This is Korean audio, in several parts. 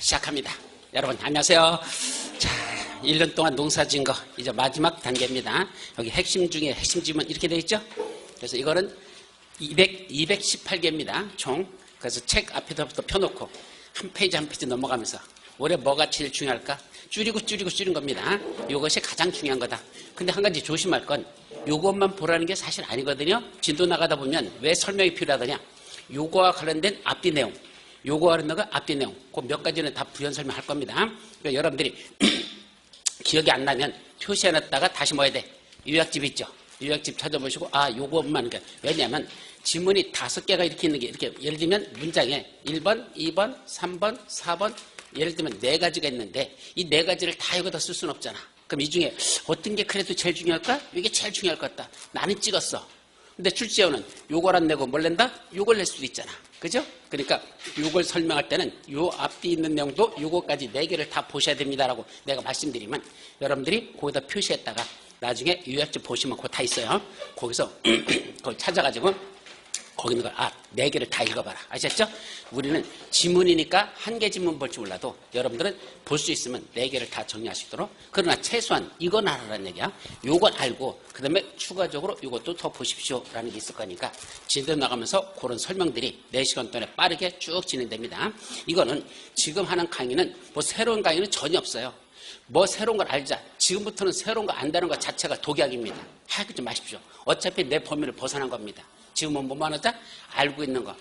시작합니다. 여러분 안녕하세요. 자, 1년 동안 농사 지은 거 이제 마지막 단계입니다. 여기 핵심 중에 핵심 지문 이렇게 되어 있죠. 그래서 이거는 218개입니다. 총. 그래서 책 앞에서부터 펴놓고 한 페이지 한 페이지 넘어가면서 올해 뭐가 제일 중요할까? 줄인 겁니다. 이것이 가장 중요한 거다. 근데 한 가지 조심할 건 이것만 보라는 게 사실 아니거든요. 진도 나가다 보면 왜 설명이 필요하더냐. 요거와 관련된 앞뒤 내용, 요거와 관련된 거 앞뒤 내용, 그 몇 가지는 다 부연 설명할 겁니다. 그러니까 여러분들이 기억이 안 나면 표시해놨다가 다시 뭐 해야 돼? 요약집 있죠? 요약집 찾아보시고 요것만. 왜냐하면 지문이 5개가 이렇게 있는 게 이렇게 예를 들면 문장에 1번, 2번, 3번, 4번 예를 들면 4가지가 있는데 이 4가지를 다 여기다 쓸 수는 없잖아. 그럼 이 중에 어떤 게 그래도 제일 중요할까? 이게 제일 중요할 것 같다. 나는 찍었어. 근데 출제원은 요걸 안 내고 뭘 낸다? 요걸 낼 수도 있잖아. 그죠? 그러니까 요걸 설명할 때는 요 앞뒤 있는 내용도 요거까지 4개를 다 보셔야 됩니다라고 내가 말씀드리면 여러분들이 거기다 표시했다가 나중에 요약집 보시면 그거 다 있어요. 거기서 그걸 찾아가지고 거기 있는 걸 4개를 다 읽어봐라. 아셨죠? 우리는 지문이니까 한 개 지문 볼지 몰라도 여러분들은 볼 수 있으면 4개를 다 정리할 수 있도록. 그러나 최소한 이건 알아라는 얘기야. 요건 알고 그 다음에 추가적으로 이것도 더 보십시오 라는 게 있을 거니까 진도 나가면서 그런 설명들이 4시간 동안에 빠르게 쭉 진행됩니다. 이거는 지금 하는 강의는 뭐 새로운 강의는 전혀 없어요. 뭐 새로운 걸 알자. 지금부터는 새로운 거 안다는 것 자체가 독약입니다. 하지 마십시오. 어차피 내 범위를 벗어난 겁니다. 지금은 뭐만 하자? 알고 있는 거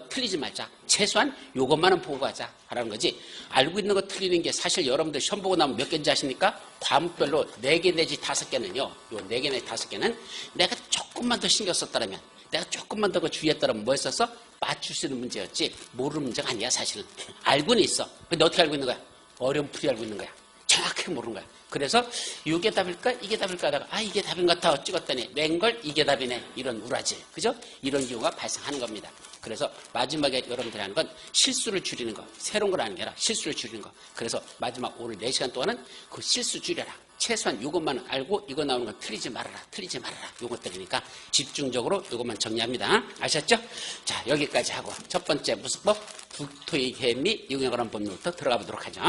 틀리지 말자. 최소한 요것만은 보고 가자 하라는 거지. 알고 있는 거 틀리는 게 사실 여러분들 시험 보고 나면 몇 개인지 아십니까? 과목별로 4개 내지 5개는요. 요 4개 내지 5개는 내가 조금만 더 신경 썼다면, 내가 조금만 더 주의했다면 뭐 했었어? 맞출 수 있는 문제였지 모르는 문제가 아니야 사실은. 알고는 있어. 근데 어떻게 알고 있는 거야? 어렴풋이 알고 있는 거야. 정확하게 모르는 거야. 그래서 이게 답일까? 이게 답일까? 하다가 이게 답인 것 같아 찍었더니 맹걸 이게 답이네. 이런 우라질. 그죠? 이런 경우가 발생하는 겁니다. 그래서 마지막에 여러분들이 하는 건 실수를 줄이는 거. 새로운 걸 하는 게 아니라 실수를 줄이는 거. 그래서 마지막 오늘 4시간 동안은 그 실수 줄여라. 최소한 이것만 알고 이거 나오는 건 틀리지 말아라. 요것들이니까 집중적으로 이것만 정리합니다. 아셨죠? 자, 여기까지 하고 첫 번째 무수법 국토의 개입 및 이용에 관한 법률부터 들어가 보도록 하죠.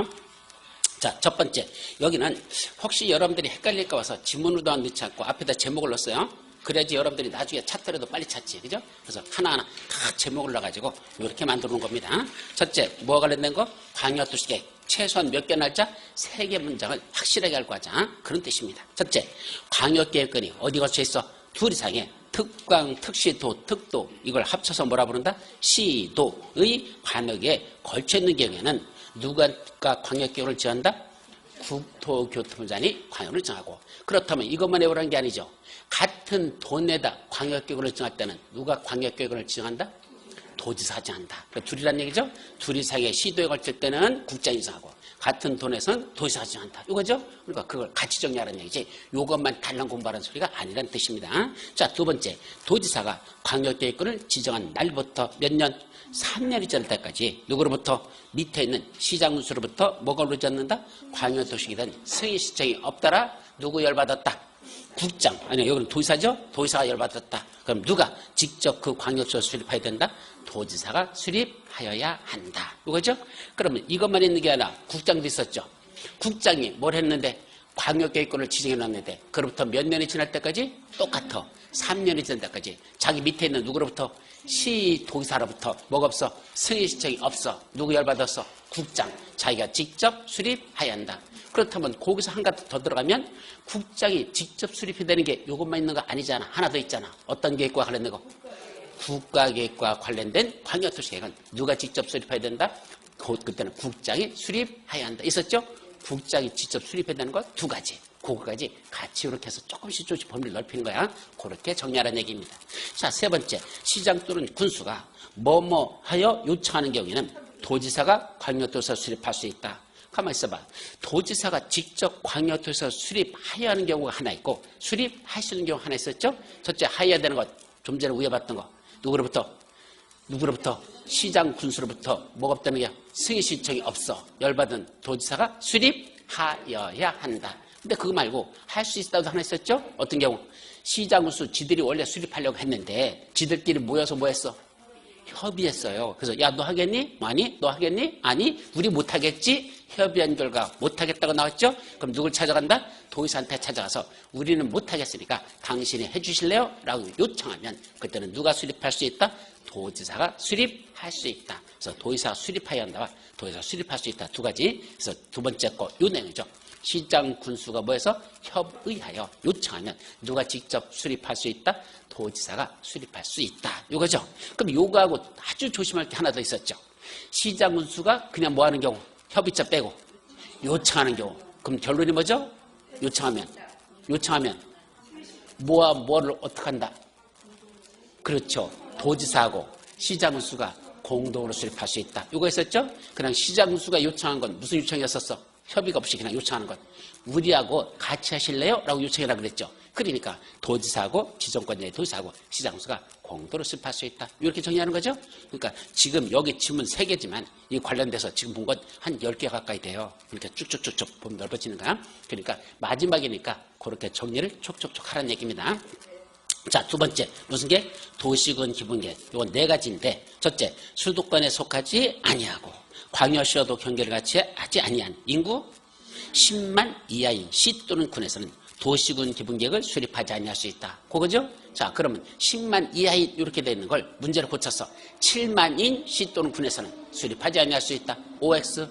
자, 첫 번째. 여기는 혹시 여러분들이 헷갈릴까 봐서 지문으로도 안 넣지 않고 앞에다 제목을 넣었어요. 그래야지 여러분들이 나중에 찾더라도 빨리 찾지. 그죠? 그래서 하나하나 다 제목을 넣어가지고 이렇게 만들어 놓은 겁니다. 첫째, 뭐와 관련된 거? 광역도시계획. 최소한 몇 개 날짜? 3개 문장을 확실하게 알고 하자. 그런 뜻입니다. 첫째, 광역계획권이 어디 걸쳐 있어? 2 이상의 특광, 특시도, 특도 이걸 합쳐서 뭐라 부른다? 시도의 광역에 걸쳐 있는 경우에는 누가 광역계획을 정한다? 국토교통부장이 광역을 정하고. 그렇다면 이것만 외우라는 게 아니죠. 같은 돈에다 광역계획을 정할 때는 누가 광역계획을 정한다? 도지사가 정한다. 그러니까 둘이란 얘기죠. 2 이상의 시도에 걸칠 때는 국장이 정하고 같은 돈에서는 도지사가 정한다. 이거죠. 그러니까 그걸 같이 정리하라는 얘기지. 이것만 달랑 공부하라는 소리가 아니라는 뜻입니다. 자, 2번째. 도지사가 광역계획권을 지정한 날부터 몇 년? 3년이 지날 때까지 누구로부터? 밑에 있는 시장군수로부터 뭐가 울어졌는다? 광역도시계획 승인 신청이 없더라. 누구 열받았다? 국장. 아니요, 여기는 도지사죠? 도지사가 열받았다. 그럼 누가 직접 그 광역도시를 수립해야 된다? 도지사가 수립하여야 한다. 이거죠? 그러면 이것만 있는 게 아니라 국장도 있었죠. 국장이 뭘 했는데? 광역계획권을 지정해 놨는데 그로부터 몇 년이 지날 때까지? 똑같아. 3년이 지날 때까지. 자기 밑에 있는 누구로부터? 시도지사로부터 뭐가 없어? 승인 신청이 없어. 누구 열받았어? 국장. 자기가 직접 수립해야 한다. 그렇다면 거기서 한 가지 더 들어가면 국장이 직접 수립해야 되는 게 이것만 있는 거 아니잖아. 하나 더 있잖아. 어떤 계획과 관련된 거? 국가계획과 관련된 광역도시계획은 누가 직접 수립해야 된다? 그때는 국장이 수립해야 한다. 있었죠? 국장이 직접 수립해야 되는 거 2가지. 그거까지 같이 이렇게 해서 조금씩 범위를 넓히는 거야. 그렇게 정리하라는 얘기입니다. 자, 3번째. 시장 또는 군수가 뭐뭐 하여 요청하는 경우에는 도지사가 광역도시사 수립할 수 있다. 가만히 있어봐. 도지사가 직접 광역도시사 수립해야 하는 경우가 하나 있고 수립할 수 있는 경우 하나 있었죠? 첫째, 해야 되는 것. 좀 전에 우회 봤던 거. 누구로부터? 시장 군수로부터 뭐가 없다는 게 승인 신청이 없어. 열받은 도지사가 수립하여야 한다. 근데 그거 말고 할 수 있다도 하나 있었죠? 어떤 경우? 시장 군수 지들이 원래 수립하려고 했는데 지들끼리 모여서 뭐 했어? 협의했어요. 그래서 야, 너 하겠니? 아니. 너 하겠니? 아니. 우리 못하겠지? 협의한 결과 못하겠다고 나왔죠? 그럼 누굴 찾아간다? 도의사한테 찾아가서 우리는 못하겠으니까 당신이 해주실래요? 라고 요청하면 그때는 누가 수립할 수 있다? 도지사가 수립할 수 있다. 그래서 도의사가 수립해야 한다와 도의사가 수립할 수 있다. 두 가지. 그래서 두 번째 거 요 내용이죠. 시장 군수가 뭐해서 협의하여 요청하면 누가 직접 수립할 수 있다? 도지사가 수립할 수 있다. 요거죠. 그럼 요거하고 아주 조심할 게 하나 더 있었죠. 시장 군수가 그냥 뭐 하는 경우? 협의자 빼고 요청하는 경우. 그럼 결론이 뭐죠? 요청하면 뭐와 뭐를 어떻게 한다? 그렇죠. 도지사하고 시장 군수가 공동으로 수립할 수 있다. 요거 있었죠? 그냥 시장 군수가 요청한 건 무슨 요청이었었어? 협의가 없이 그냥 요청하는 것. 우리하고 같이 하실래요? 라고 요청이라고 그랬죠. 그러니까 도지사하고 지정권자의 도지사하고 시장군수가 공동으로 수립할 수 있다. 이렇게 정의하는 거죠. 그러니까 지금 여기 지문 3개지만 이 관련돼서 지금 본 건 한 10개 가까이 돼요. 그러니까 쭉쭉쭉쭉 보면 넓어지는 거야. 그러니까 마지막이니까 그렇게 정리를 촉촉촉 하라는 얘기입니다. 자, 두 번째 무슨 게? 도시군 기본계. 이건 4가지인데 첫째, 수도권에 속하지 아니하고 광역시와도 경계를 같이 하지 아니한 인구 10만 이하인 시 또는 군에서는 도시군 기본계획을 수립하지 아니할 수 있다. 그거죠? 자, 그러면 10만 이하인 이렇게 되어 있는 걸 문제를 고쳐서 7만인 시 또는 군에서는 수립하지 아니할 수 있다. OX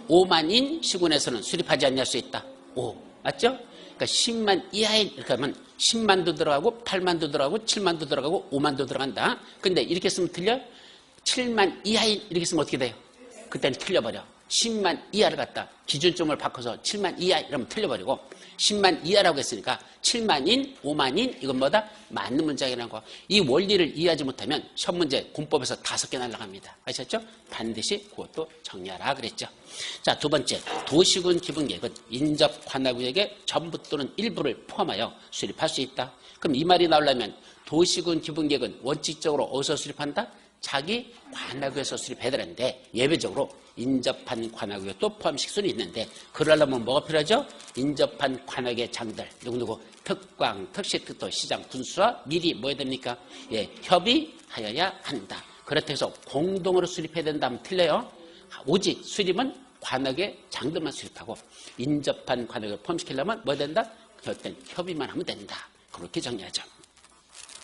5만인 시군에서는 수립하지 아니할 수 있다. O 맞죠? 그러니까 10만 이하인 이렇게 하면 10만도 들어가고 8만도 들어가고 7만도 들어가고 5만도 들어간다. 근데 이렇게 쓰면 틀려? 7만 이하인 이렇게 쓰면 어떻게 돼요? 그때는 틀려버려. 10만 이하를 갖다 기준점을 바꿔서 7만 이하 이러면 틀려버리고 10만 이하라고 했으니까 7만인, 5만인 이건 뭐다? 맞는 문장이라는 거. 이 원리를 이해하지 못하면 시험 문제 공법에서 5개 날아갑니다. 아셨죠? 반드시 그것도 정리하라 그랬죠. 자, 두 번째 도시군 기본계획은 인접 관할구역의 전부 또는 일부를 포함하여 수립할 수 있다. 그럼 이 말이 나오려면 도시군 기본계획은 원칙적으로 어디서 수립한다? 자기 관할구에서 수립해야 되는데 예외적으로 인접한 관할구역도 포함시킬 수는 있는데 그러려면 뭐가 필요하죠? 인접한 관할구의 장들 누구누구 특광, 특시, 특도, 시장, 군수와 미리 뭐 해야 됩니까? 예, 협의하여야 한다. 그렇다고 해서 공동으로 수립해야 된다 하면 틀려요. 오직 수립은 관할구의 장들만 수립하고 인접한 관할구를 포함시키려면 뭐 해야 된다? 그땐 협의만 하면 된다. 그렇게 정리하죠.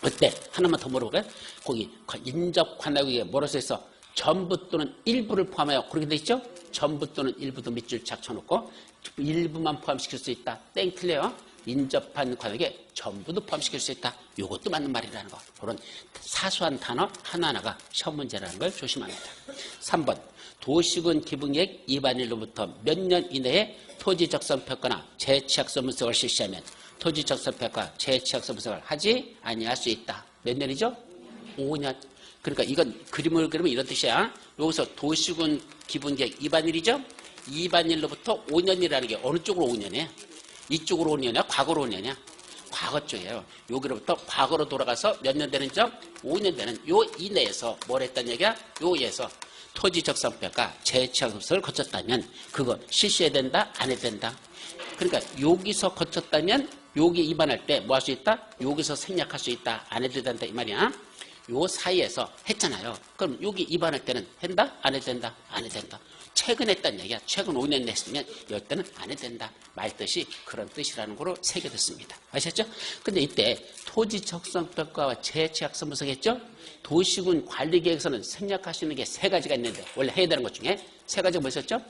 어때? 하나만 더 물어볼까요? 거기 인접 관할구역에 뭐라 써있어? 전부 또는 일부를 포함하여 그렇게 돼 있죠? 전부 또는 일부도 밑줄 착 쳐놓고 일부만 포함시킬 수 있다. 땡 틀려요. 인접한 관할구역에 전부도 포함시킬 수 있다. 이것도 맞는 말이라는 거. 그런 사소한 단어 하나하나가 시험 문제라는 걸 조심합니다. 3번 도시군 기본계획 위반일로부터 몇 년 이내에 토지적성평가나 재취약서 분석을 실시하면 토지적성평가, 재취약서 분석을 하지 아니할 수 있다. 몇 년이죠? 5년. 그러니까 이건 그림을 그리면 이런 뜻이야. 여기서 도시군 기본계획 위반일이죠? 위반일로부터 5년이라는 게 어느 쪽으로 5년이야? 이쪽으로 5년이야? 과거로 5년이야? 과거 쪽이에요. 여기로부터 과거로 돌아가서 몇 년 되는 점? 5년 되는 요 이내에서 뭘 했다는 얘기야? 요에서 토지적성평가, 재취약서 분석을 거쳤다면 그거 실시해야 된다? 안 해야 된다? 그러니까 여기서 거쳤다면 여기 위반할 때 뭐 할 수 있다? 여기서 생략할 수 있다. 안 해도 된다 이 말이야. 요 사이에서 했잖아요. 그럼 여기 위반할 때는 한다? 안 해도 된다? 안 해도 된다. 최근 했다는 얘기야. 최근 5년 했으면 이때는 안 해도 된다. 말뜻이 그런 뜻이라는 거로 새겨졌습니다. 아셨죠? 근데 이때 토지 적성평가와 재취약서 분석했죠? 도시군 관리계획서는 생략할 수 있는 게 3가지가 있는데 원래 해야 되는 것 중에 3가지가 뭐 있었죠?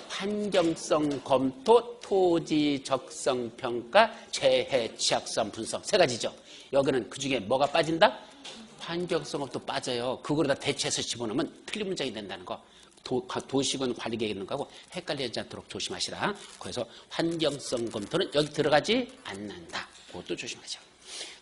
환경성 검토, 토지 적성 평가, 재해 취약성 분석 3가지죠. 여기는 그 중에 뭐가 빠진다? 환경성 검토 빠져요. 그거를 다 대체해서 집어넣으면 틀린 문장이 된다는 거. 도시군 관리계획 있는 거하고 헷갈리지 않도록 조심하시라. 그래서 환경성 검토는 여기 들어가지 않는다. 그것도 조심하죠.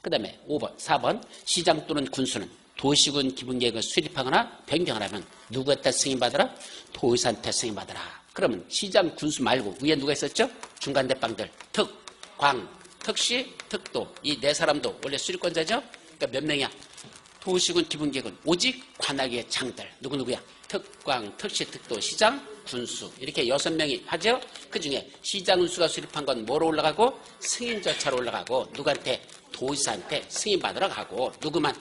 그 다음에 5번, 4번 시장 또는 군수는 도시군 기본계획을 수립하거나 변경하려면 누구한테 승인받으라? 도의사한테 승인받으라. 그러면 시장, 군수 말고 위에 누가 있었죠? 중간 대빵들 특, 광, 특시, 특도 이 4사람도 원래 수립권자죠? 그러니까 몇 명이야? 도시군 기본계획은 오직 관할구의 장들 누구누구야? 특광, 특시, 특도, 시장, 군수 이렇게 6명이 하죠? 그중에 시장, 군수가 수립한 건 뭐로 올라가고? 승인 절차로 올라가고 누구한테? 도지사한테 승인받으러 가고 누구만?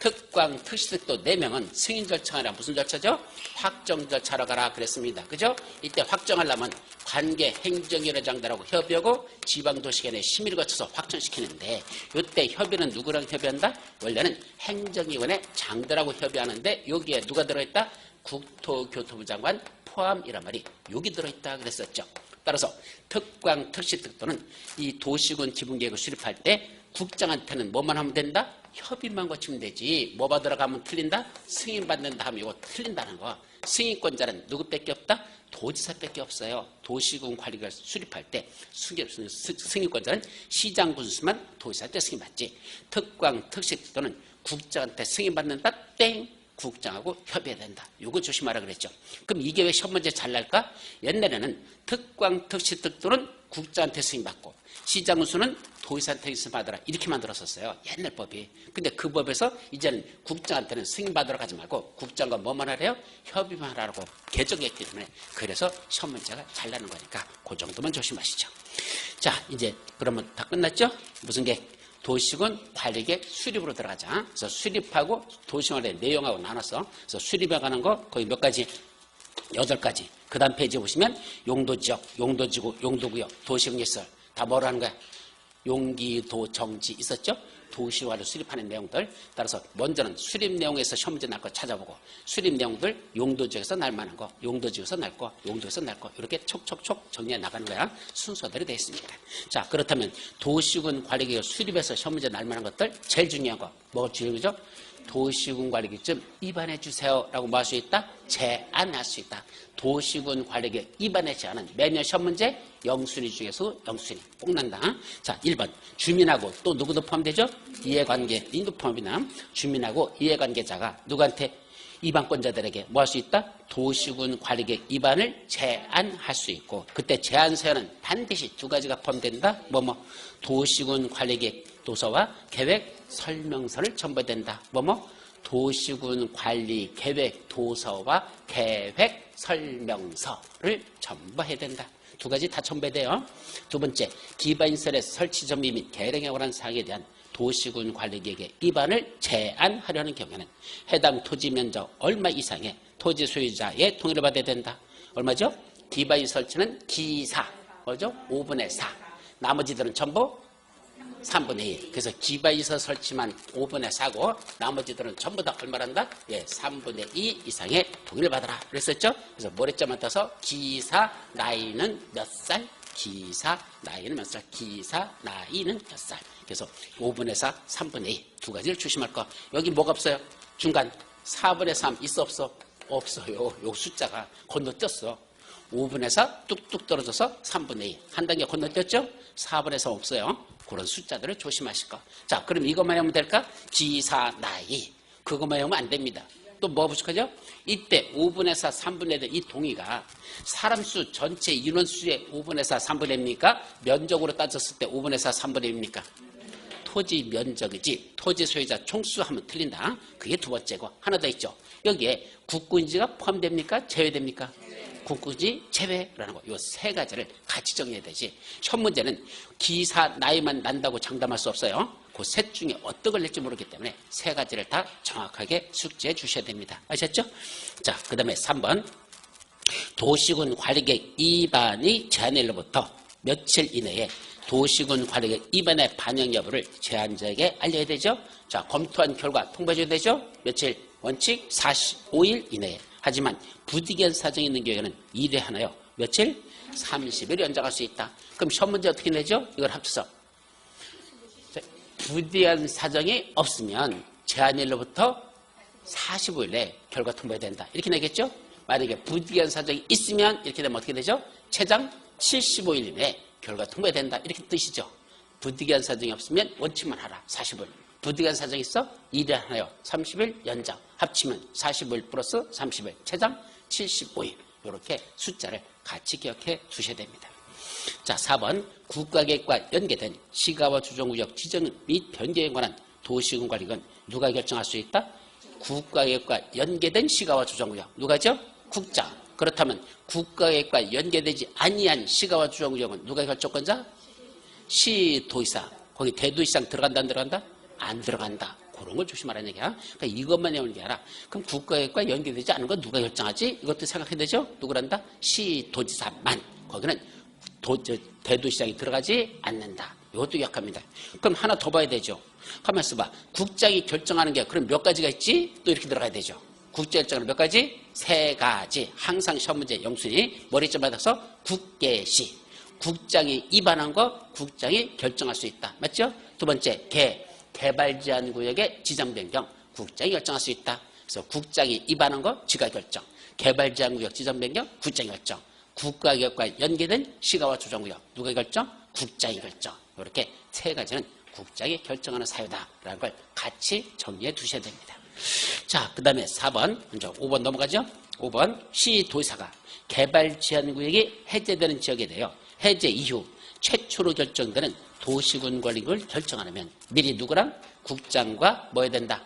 특광, 특시특도 4명은 승인 절차가 아니라 무슨 절차죠? 확정 절차로 가라 그랬습니다. 그죠? 이때 확정하려면 관계 행정위원장들하고 협의하고 지방도시 간에 심의를 거쳐서 확정시키는데 이때 협의는 누구랑 협의한다? 원래는 행정위원회 장들하고 협의하는데 여기에 누가 들어있다? 국토교토부 장관 포함이란 말이 여기 들어있다 그랬었죠. 따라서 특광, 특시특도는 이 도시군 기본계획을 수립할 때 국장한테는 뭐만 하면 된다? 협의만 거치면 되지. 뭐 받으러 가면 틀린다? 승인받는다 하면 이거 틀린다는 거. 승인권자는 누구밖에 없다? 도지사밖에 없어요. 도시군 관리를 수립할 때 승인권자는 시장 군수만 도지사한테 승인받지. 특광, 특시특도는 국장한테 승인받는다? 땡! 국장하고 협의해야 된다. 이거 조심하라 그랬죠. 그럼 이게 왜 시험 문제 잘 날까? 옛날에는 특광, 특시특도는 국장한테 승인받고 시장 군수는 도지사한테 승인받아라 이렇게 만들었었어요. 옛날 법이. 근데 그 법에서 이제는 국장한테는 승인받으러 가지 말고 국장과 뭐만 하래요? 협의만 하라고 개정했기 때문에 그래서 시험 문제가 잘 나는 거니까 그 정도만 조심하시죠. 자, 이제 그러면 다 끝났죠? 무슨 게? 도시군 관리계획 수립으로 들어가자. 그래서 수립하고 도시군의 내용하고 나눠서 그래서 수립에 관한 거 거의 몇 가지? 8가지. 그 다음 페이지에 보시면 용도지역, 용도지구, 용도구역, 도시군시설 다 뭐로 하는 거야? 용기도 정지 있었죠? 도시화를 수립하는 내용들. 따라서 먼저는 수립 내용에서 시험 문제 날 거 찾아보고 수립 내용들 용도지역에서 날 만한 거, 용도지역에서 날 거, 용도에서 날 거 이렇게 촉촉촉 정리해 나가는 거야. 순서대로 되어 있습니다. 자, 그렇다면 도시군 관리계획 수립해서 시험 문제 날 만한 것들 제일 중요한 거 뭐가 중요하죠? 도시군 관리계획 좀 위반해 주세요라고 뭐 할 수 있다? 제안할 수 있다. 도시군 관리계획 위반의 제안은 매년 시험 문제 영순위 중에서 영순위 꼭 난다. 자, 1번 주민하고 또 누구도 포함되죠? 이해관계인도 포함이나 주민하고 이해관계자가 누구한테 위반권자들에게 뭐 할 수 있다? 도시군 관리계획 위반을 제안할 수 있고 그때 제안 사연은 반드시 2가지가 포함된다. 도시군 관리계획 도서와 계획 설명서를 첨부해야 된다. 도시군 관리 계획 도서와 계획 설명서를 첨부해야 된다. 2가지 다 첨부해야 돼요. 2번째, 기반시설의 설치 전비 및 개량에 관한 사항에 대한 도시군 관리계획의 위반을 제안하려는 경우에는 해당 토지 면적 얼마 이상의 토지 소유자의 동의를 받아야 된다. 얼마죠? 기반시설 설치는 기사, 뭐죠? 5분의 4. 나머지들은 전부 3분의 1. 그래서 기반시설 설치만 5분의 4고 나머지들은 전부 다 얼마란다? 3분의 2 이상의 동의를 받아라. 그랬었죠? 그래서 모래점만 떠서 기사 나이는 몇 살? 기사 나이는 몇 살? 기사 나이는 몇 살? 그래서 5분의 4, 3분의 2. 2가지를 조심할 거. 여기 뭐가 없어요? 중간 4분의 3 있어 없어? 없어요. 요 숫자가 건너뛰었어. 5분의 4 뚝뚝 떨어져서 3분의 2. 한 단계 건너뛰었죠? 4분의 3 없어요. 그런 숫자들을 조심하실 거. 자, 그럼 이것만 하면 될까? 기사 나이. 그것만 하면 안 됩니다. 또 뭐 부족하죠? 이때 5분의 4, 3분의 1 이 동의가 사람 수 전체 인원수의 5분의 4, 3분의 1입니까? 면적으로 따졌을 때 5분의 4, 3분의 1입니까? 토지 면적이지 토지 소유자 총수 하면 틀린다. 그게 2번째고 하나 더 있죠. 여기에 국군지가 포함됩니까? 제외됩니까? 국군지 제외라는 거. 이 3가지를 같이 정리해야 되지. 첫 문제는 기사 나이만 난다고 장담할 수 없어요. 그 셋 중에 어떤 걸 낼지 모르기 때문에 3가지를 다 정확하게 숙지해 주셔야 됩니다. 아셨죠? 자, 그 다음에 3번 도시군 관리계획 위반이 제한일로부터 며칠 이내에 도시군 관리계획 위반의 반영 여부를 제한자에게 알려야 되죠. 자, 검토한 결과 통보해줘야 되죠. 며칠? 원칙 45일 이내에. 하지만 부득이한 사정이 있는 경우에는 1회 하나요. 며칠? 30일 연장할 수 있다. 그럼 시험 문제 어떻게 내죠? 이걸 합쳐서. 부득이한 사정이 없으면 제한일로부터 45일 내에 결과 통보해야 된다. 이렇게 내겠죠? 만약에 부득이한 사정이 있으면 이렇게 되면 어떻게 되죠? 최장 75일 이내에 결과 통보해야 된다. 이렇게 뜻이죠. 부득이한 사정이 없으면 원칙만 하라. 40일. 부득이한 사정이 있어? 1회 하나요. 30일 연장. 합치면 45일 플러스 30일. 최장 75일. 이렇게 숫자를 같이 기억해 주셔야 됩니다. 자, 4번 국가계획과 연계된 시가와 주정구역 지정 및 변경에 관한 도시군 관리는 누가 결정할 수 있다? 국가계획과 연계된 시가와 주정구역. 누가죠? 국장. 그렇다면 국가계획과 연계되지 아니한 시가와 주정구역은 누가 결정권자? 시도의사. 거기 대도시장 들어간다 안 들어간다? 안 들어간다. 그런 걸 조심하라는 얘기야. 그러니까 이것만 외우는 게 아니라 그럼 국가계획과 연계되지 않은 건 누가 결정하지? 이것도 생각해야 되죠. 누구란다? 시도지사만. 거기는 대도시장이 들어가지 않는다. 이것도 약합니다. 그럼 하나 더 봐야 되죠. 가만 있어봐. 국장이 결정하는 게 그럼 몇 가지가 있지? 또 이렇게 들어가야 되죠. 국제 결정은 몇 가지? 3가지. 항상 시험 문제 영순위 머리점 받아서 국계시. 국장이 입안한 거 국장이 결정할 수 있다. 맞죠? 두 번째 개발 제한 구역의 지정 변경 국장이 결정할 수 있다. 그래서 국장이 입안한 거 지가 결정. 개발 제한 구역 지정 변경 국장이 결정. 국가계획과 연계된 시가와 조정구역 누가 결정? 국장이 결정. 이렇게 3가지는 국장이 결정하는 사유다라는 걸 같이 정리해 두셔야 됩니다. 자, 그 다음에 4번, 먼저 5번 넘어가죠. 5번, 시도지사가 개발 제한 구역이 해제되는 지역에 대하여 해제 이후 최초로 결정되는 도시군 관리를 결정하려면 미리 누구랑? 국장과 뭐 해야 된다?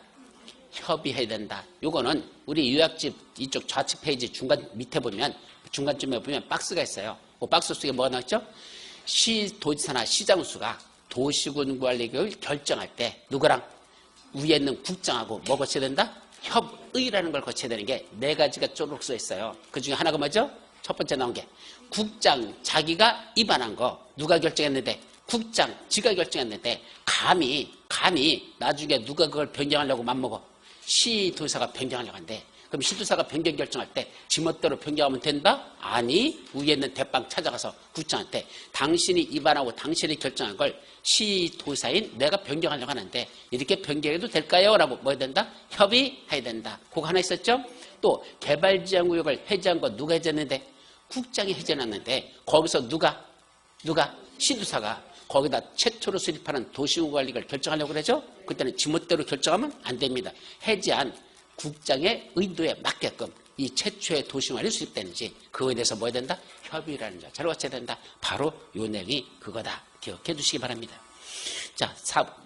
협의해야 된다. 요거는 우리 요약집 이쪽 좌측 페이지 중간 밑에 보면 중간쯤에 보면 박스가 있어요. 그 박스 속에 뭐가 나왔죠? 시도지사나 시장수가 도시군 관리 계획을 결정할 때 누구랑? 위에 있는 국장하고 뭐 거쳐야 된다? 협의라는 걸 거쳐야 되는 게 4가지가 쪼록 써 있어요. 그 중에 하나가 뭐죠? 첫 번째 나온 게 국장 자기가 입안한 거 누가 결정했는데 국장 지가 결정했는데 감히 나중에 누가 그걸 변경하려고 맘먹어. 시도지사가 변경하려고 한대. 그럼 시도지사가 변경 결정할 때 지멋대로 변경하면 된다? 아니, 위에 있는 대빵 찾아가서 국장한테 당신이 입안하고 당신이 결정한 걸 시도지사인 내가 변경하려고 하는데 이렇게 변경해도 될까요? 라고 뭐 해야 된다? 협의해야 된다. 그거 하나 있었죠? 또 개발지향구역을 해제한 거 누가 해제했는데? 국장이 해제해놨는데 거기서 누가 시도지사가 거기다 최초로 수립하는 도시군 관리를 결정하려고 그러죠? 그때는 지멋대로 결정하면 안 됩니다. 해제한 국장의 의도에 맞게끔 이 최초의 도시관리 수립되는지 그거에 대해서 뭐 해야 된다? 협의라는 자체를 거쳐야 된다. 바로 요 내용이 그거다. 기억해 두시기 바랍니다. 자,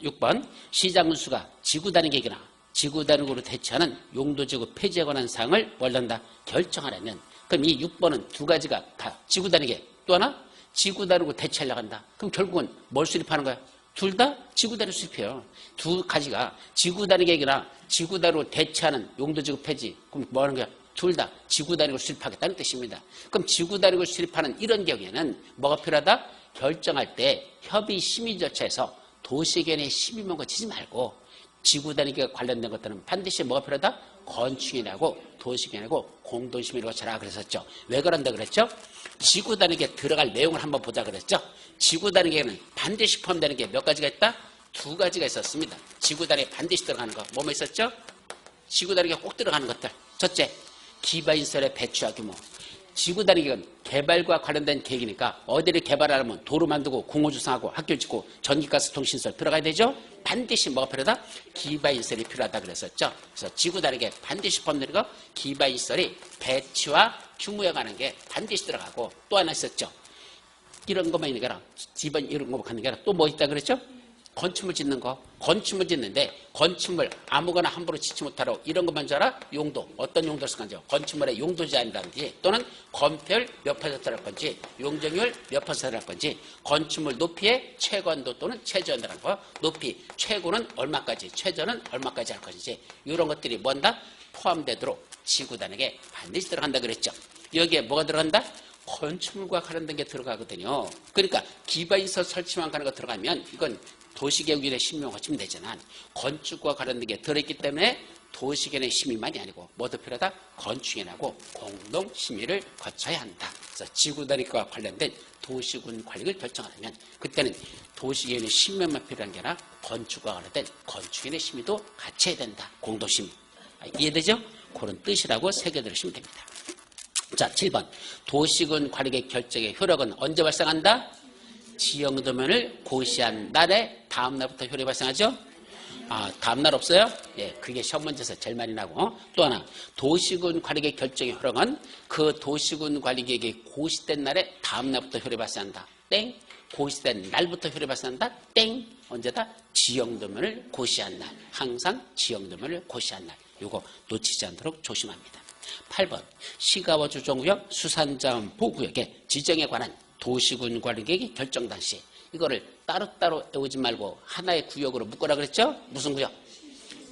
6번 시장군수가 지구단위계획이나 지구단위구로 대체하는 용도지구 폐지에 관한 사항을 뭘 한다? 결정하려면 그럼 이 6번은 2가지가 다 지구단위계획 또 하나 지구단위구 대체하려고 한다. 그럼 결국은 뭘 수립하는 거야? 둘 다 지구단위 수립해요. 2가지가 지구단위계획이나 지구단위로 대체하는 용도지구 폐지. 그럼 뭐 하는 거야? 둘 다 지구단위로 수립하겠다는 뜻입니다. 그럼 지구단위로 수립하는 이런 경우에는 뭐가 필요하다? 결정할 때 협의 심의 절차에서 도시계획의 심의만 거치지 말고 지구단위계획 관련된 것들은 반드시 뭐가 필요하다? 건축이라고 도시계획하고 공동심의를 거쳐라 그랬었죠. 왜 그런다 그랬죠? 지구단위계획 들어갈 내용을 한번 보자 그랬죠. 지구단위계획은 반드시 포함되는 게 몇 가지가 있다? 2가지가 있었습니다. 지구단위에 반드시 들어가는 거 뭐뭐 있었죠? 지구단위계획 꼭 들어가는 것들. 첫째, 기반시설의 배치와 규모. 지구단위계획은 개발과 관련된 계획이니까 어디를 개발하려면 도로 만들고 공원 조성하고 학교 짓고 전기가스 통신시설 들어가야 되죠. 반드시 뭐가 필요하다? 기반시설이 필요하다 그랬었죠. 그래서 지구단위계획 반드시 포함되는 거 기반시설이 배치와 규모에 관한 게 반드시 들어가고 또 하나 있었죠. 이런 것만 있는 게 아니라 기반 이런 것만 하는 게 아니라 또 뭐 있다 그랬죠? 건축물 짓는 거. 건축물 짓는데 건축물 아무거나 함부로 짓지 못하라고 이런 것만 줄 알아? 용도. 어떤 용도를 쓰는지요? 건축물의 용도 제한이라든지 또는 건폐율 몇 퍼센트를 할 건지 용적률 몇 퍼센트를 할 건지 건축물 높이의 최건도 또는 최저라는 거. 높이 최고는 얼마까지 최저는 얼마까지 할 건지 이런 것들이 뭔다? 포함되도록 지구단에게 반드시 들어간다 그랬죠. 여기에 뭐가 들어간다? 건축물과 관련된 게 들어가거든요. 그러니까 기반시설 설치만 가는 거 들어가면 이건 도시계획위원회 심의만 거치면 되잖아. 건축과 관련된 게 들어있기 때문에 도시계획의 심의만이 아니고 뭐도 필요하다? 건축위원회하고 공동심의를 거쳐야 한다. 그래서 지구단위과 관련된 도시군 관리를 결정하려면 그때는 도시계획의 심의만 필요한 게 아니라 건축과 관련된 건축위원회 심의도 같이 해야 된다. 공동심의. 이해되죠? 그런 뜻이라고 새겨들으시면 됩니다. 자, 7번. 도시군 관리계획 결정의 효력은 언제 발생한다? 지형도면을 고시한 날에 다음 날부터 효력이 발생하죠? 다음 날 없어요? 예, 그게 시험 문제에서 제일 많이 나고. 또 하나, 도시군 관리계획 결정의 효력은 그 도시군 관리계획이 고시된 날에 다음 날부터 효력이 발생한다. 땡. 고시된 날부터 효력이 발생한다. 땡. 언제다? 지형도면을 고시한 날. 항상 지형도면을 고시한 날. 요거 놓치지 않도록 조심합니다. 8번 시가와 조정구역 수산자원 보호구역의 지정에 관한 도시군 관리계획이 결정 당시 이거를 따로따로 외우지 말고 하나의 구역으로 묶어라 그랬죠? 무슨 구역?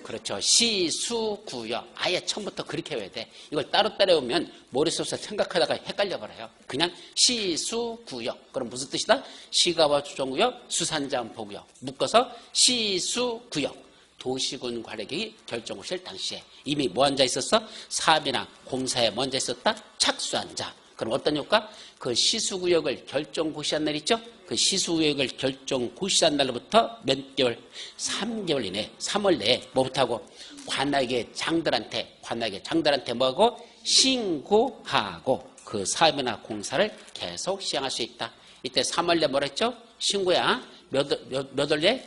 그렇죠. 시수구역. 아예 처음부터 그렇게 외워야 돼. 이걸 따로따로 외우면 머릿속에서 생각하다가 헷갈려버려요. 그냥 시수구역. 그럼 무슨 뜻이다? 시가와 주정구역, 수산자원포구역. 묶어서 시수구역. 도시군 관리局결정구실 당시에 이미 뭐 앉아 있었어? 사업이나 공사에 먼저 있었다? 착수한 자. 그럼 어떤 효과? 그 시수구역을 결정고시한 날 있죠? 그 시수구역을 결정고시한 날로부터 몇 개월? 3개월 이내, 3월 내에 뭐부터 하고? 관악의 장들한테 뭐하고? 신고하고 그 사업이나 공사를 계속 시행할 수 있다. 이때 3월 내 뭐라 했죠? 신고야. 몇 월 내?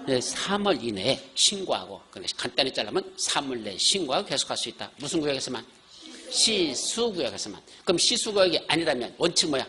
3월 이내에 신고하고, 간단히 자르면 3월 내에 신고하고 계속할 수 있다. 무슨 구역에서만? 시수구역에서만. 그럼 시수구역이 아니라면 원칙 뭐야?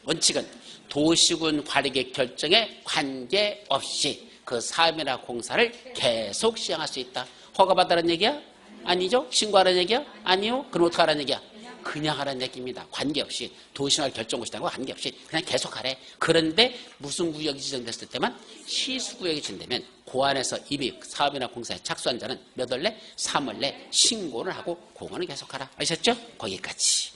원칙은 도시군 관리局결정에 관계없이 그 사업이나 공사를 계속 시행할 수 있다. 허가받으라는 얘기야? 아니죠? 신고하라는 얘기야? 아니요? 그럼 어떻게 하라는 얘기야? 그냥 하라는 얘기입니다. 관계없이. 도시관 결정고시다는 거 관계없이 그냥 계속 하래. 그런데 무슨 구역이 지정됐을 때만 시수구역이 지정되면 그 안에서 이미 사업이나 공사에 착수한 자는 몇 월 내? 3월 내 신고를 하고 그거는 계속하라. 아셨죠? 거기까지.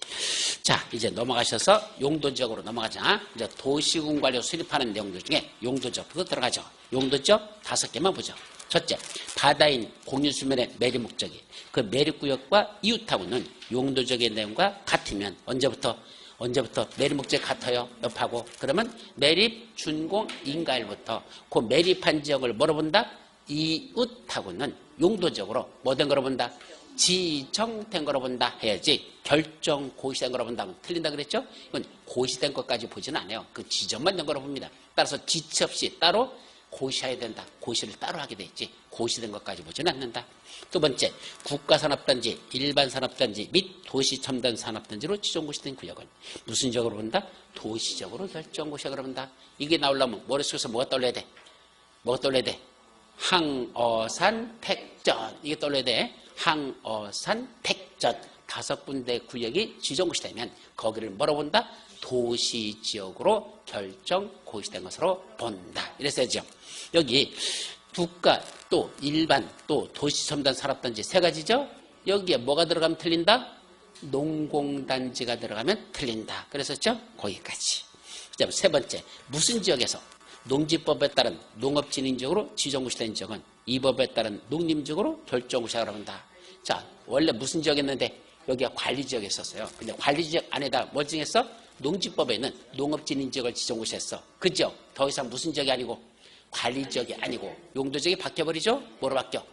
자, 이제 넘어가셔서 용도지역으로 넘어가자. 이제 도시군 관리 수립하는 내용들 중에 용도지역부터 들어가죠. 용도지역 5개만 보죠. 첫째, 바다인 공유수면의 매립 목적이 그 매립구역과 이웃하고는 용도적인 내용과 같으면 언제부터 매립 목적이 같아요? 옆하고. 그러면 매립 준공 인가일부터 그 매립한 지역을 뭐로 본다? 이웃하고는 용도적으로 뭐 된 거로 본다? 지정된 거로 본다 해야지 결정 고시된 거로 본다면 틀린다 그랬죠? 이건 고시된 것까지 보지는 않아요. 그 지정만 된 거로 봅니다. 따라서 지체 없이 따로 고시해야 된다. 고시를 따로 하게 돼 있지. 고시된 것까지 보지는 않는다. 두 번째, 국가산업단지, 일반산업단지 및 도시첨단산업단지로 지정고시된 구역은 무슨 지역으로 본다? 도시적으로 결정고시역으로 본다. 이게 나오려면 머릿속에서 뭐가 떠올려야 돼? 뭐가 떠올려야 돼? 항어산, 택전. 이게 떠올려야 돼. 항어산, 택전. 5군데 구역이 지정고시되면 거기를 뭐로 본다? 도시지역으로 결정고시된 것으로 본다. 이랬어야죠. 여기 국가 또 일반 또 도시첨단산업단지 3가지죠. 여기에 뭐가 들어가면 틀린다? 농공단지가 들어가면 틀린다. 그랬었죠? 거기까지. 그다음 3번째, 무슨 지역에서 농지법에 따른 농업진흥지역으로 지정고시된 지역은 이 법에 따른 농림지역으로 결정고시하라고 한다. 자, 원래 무슨 지역이었는데 여기가 관리지역에 있었어요. 근데 관리지역 안에다 뭘 정했어? 농지법에는 농업진흥지역을 지정고시했어. 그 지역 더 이상 무슨 지역이 아니고 관리지역이 아니고 용도지역이 바뀌어버리죠? 뭐로 바뀌어?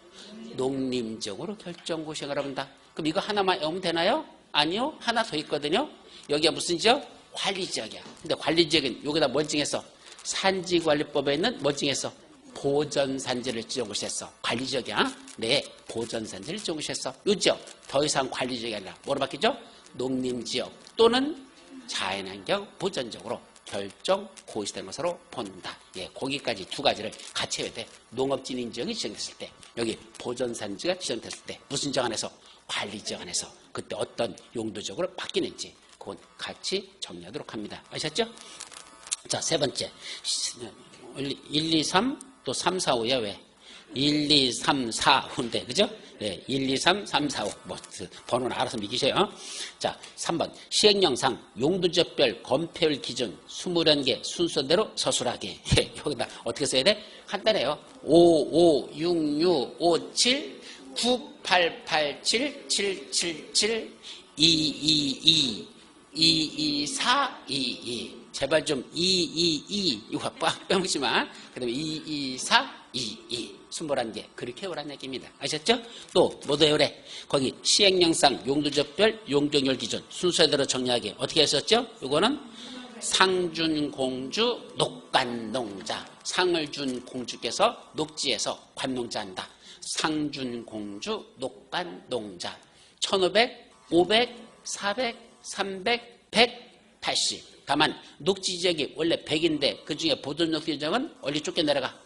농림지역으로 결정고시하라고 한다. 그럼 이거 하나만 외우면 되나요? 아니요. 하나 더 있거든요. 여기가 무슨 지역? 관리지역이야. 근데 관리지역은 여기다 뭘 정했어? 산지관리법에 있는 뭘 정했어? 보전산지를 지정고시했어. 관리지역이야. 네, 보전산지를 지정고시했어. 이 지역 더 이상 관리지역이 아니라 뭐로 바뀌죠? 농림지역 또는 자연환경 보전적으로 결정 고시된 것으로 본다. 예, 거기까지 2가지를 같이 해야 돼. 농업진흥지역이 지정됐을 때, 여기 보전산지가 지정됐을 때, 무슨 지역 안에서? 관리지역 안에서 그때 어떤 용도적으로 바뀌는지 그건 같이 정리하도록 합니다. 아셨죠? 자, 3번째 1, 2, 3, 또 3, 4, 5야 왜? 1, 2, 3, 4, 5인데, 그죠? 네, 1, 2, 3, 3, 4, 5. 뭐, 번호는 알아서 믿기세요. 자, 3번. 시행령상 용도지역별 검표율 기준 21개 순서대로 서술하기. 예, 여기다 어떻게 써야 돼? 간단해요. 5, 5, 6, 6, 5, 7, 9, 8, 8, 7, 7, 7, 7, 2, 2, 2, 2, 2, 4, 2, 2. 제발 좀 2, 2, 2. 이거 빡 빼먹지 마. 그 다음에 2, 2, 4, 2, 2. 21개. 그렇게 오란 얘기입니다. 아셨죠? 또, 뭐도 해오래? 거기 시행령상 용도지역별 용적률 기준 순서대로 정리하기. 어떻게 했었죠? 이거는 상준공주 녹간농자. 상을 준 공주께서 녹지에서 관농자한다. 상준공주 녹간농자. 1500, 500, 400, 300, 180. 다만 녹지지역이 원래 100인데 그중에 보존녹지지역은 원래 쫓겨 내려가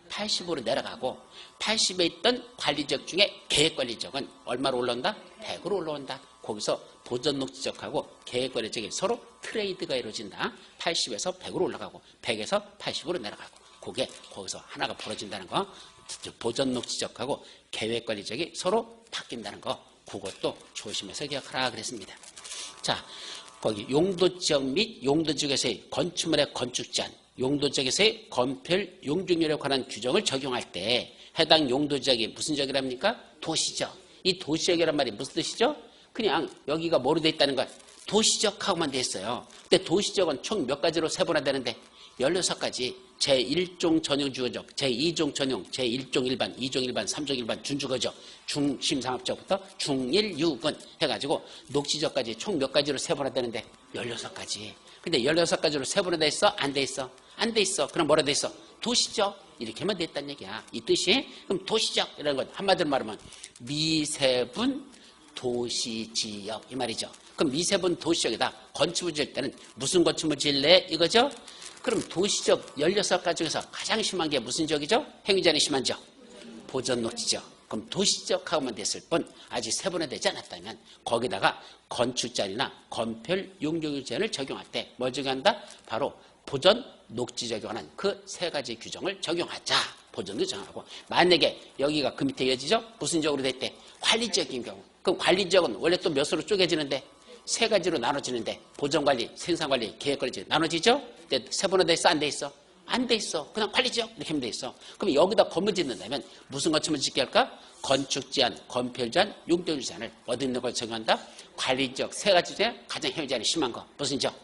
80으로 내려가고 80에 있던 관리지역 중에 계획관리지역은 얼마로 올라온다? 100으로 올라온다. 거기서 보존녹지지역하고 계획관리지역이 서로 트레이드가 이루어진다. 80에서 100으로 올라가고 100에서 80으로 내려가고 그게 거기서 하나가 벌어진다는 거 보전 녹지적하고 계획관리적이 서로 바뀐다는 거, 그것도 조심해서 기억하라 그랬습니다. 자, 거기 용도지역 및 용도지역에서의 건축물의 건축제한, 용도지역에서의 건폐율 용적률에 관한 규정을 적용할 때 해당 용도지역이 무슨 지역이랍니까? 도시지역. 이 도시지역이란 말이 무슨 뜻이죠? 그냥 여기가 뭐로 돼 있다는 걸 도시지역하고만 돼 있어요. 근데 도시지역은 총 몇 가지로 세분화되는데 16가지. 제1종 전용주거적, 제2종 전용, 제1종 일반, 2종 일반, 3종 일반, 준주거적, 중심상업적부터 중일, 유근 해가지고 녹지적까지 총 몇 가지로 세분화되는데 16가지. 근데 16가지로 세분화돼 있어? 안 돼 있어? 안 돼 있어. 그럼 뭐라 돼 있어? 도시적. 이렇게만 돼 있다는 얘기야. 이 뜻이. 그럼 도시적 이라는 건 한마디로 말하면 미세분 도시지역 이 말이죠. 그럼 미세분 도시지역에다 건축을 지을 때는 무슨 건축물 지을래? 이거죠? 그럼 도시적 16가지 중에서 가장 심한 게 무슨 지역이죠? 행위자는 심한 지역. 보전녹지지역. 그럼 도시지역하고만 됐을 뿐 아직 세분화되지 않았다면 거기다가 건축자리나 건폐율 용적률 제한을 적용할 때 뭘 적용한다? 바로 보전녹지지역에 관한 그 3가지 규정을 적용하자. 보전도 정하고. 만약에 여기가 그 밑에 이어지죠? 무슨 지역으로 돼 있대? 관리지역인 경우. 그럼 관리지역은 원래 또 몇으로 쪼개지는데? 3가지로 나눠지는데 보전관리, 생산관리, 계획관리 나눠지죠? 근데 세분화돼 있어? 안 돼 있어? 안 돼 있어. 그냥 관리지역 이렇게 하면 돼 있어. 그럼 여기다 건물 짓는다면 무슨 건축물 짓게 할까? 건축제한, 건폐율 제한, 용적률 제한을 어디 있는 걸 적용한다? 관리지역 3가지 중에 가장 해외 제한이 심한 거. 무슨 지역?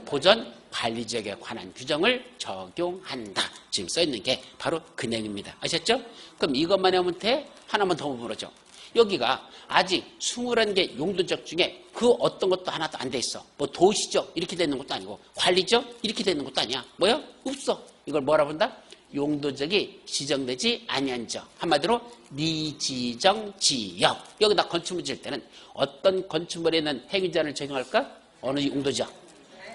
보전 관리지역에 관한 규정을 적용한다. 지금 써 있는 게 바로 그 내용입니다. 아셨죠? 그럼 이것만 하면 돼? 하나만 더 물어줘. 여기가 아직 21개 용도적 중에 그 어떤 것도 하나도 안 돼 있어. 뭐 도시적 이렇게 되는 것도 아니고 관리적 이렇게 되는 것도 아니야. 뭐야? 없어. 이걸 뭐라 본다? 용도적이 지정되지 아니한 지역. 한마디로 미지정 지역. 여기다 건축물 지을 때는 어떤 건축물에는 행위제한을 적용할까? 어느 용도지역?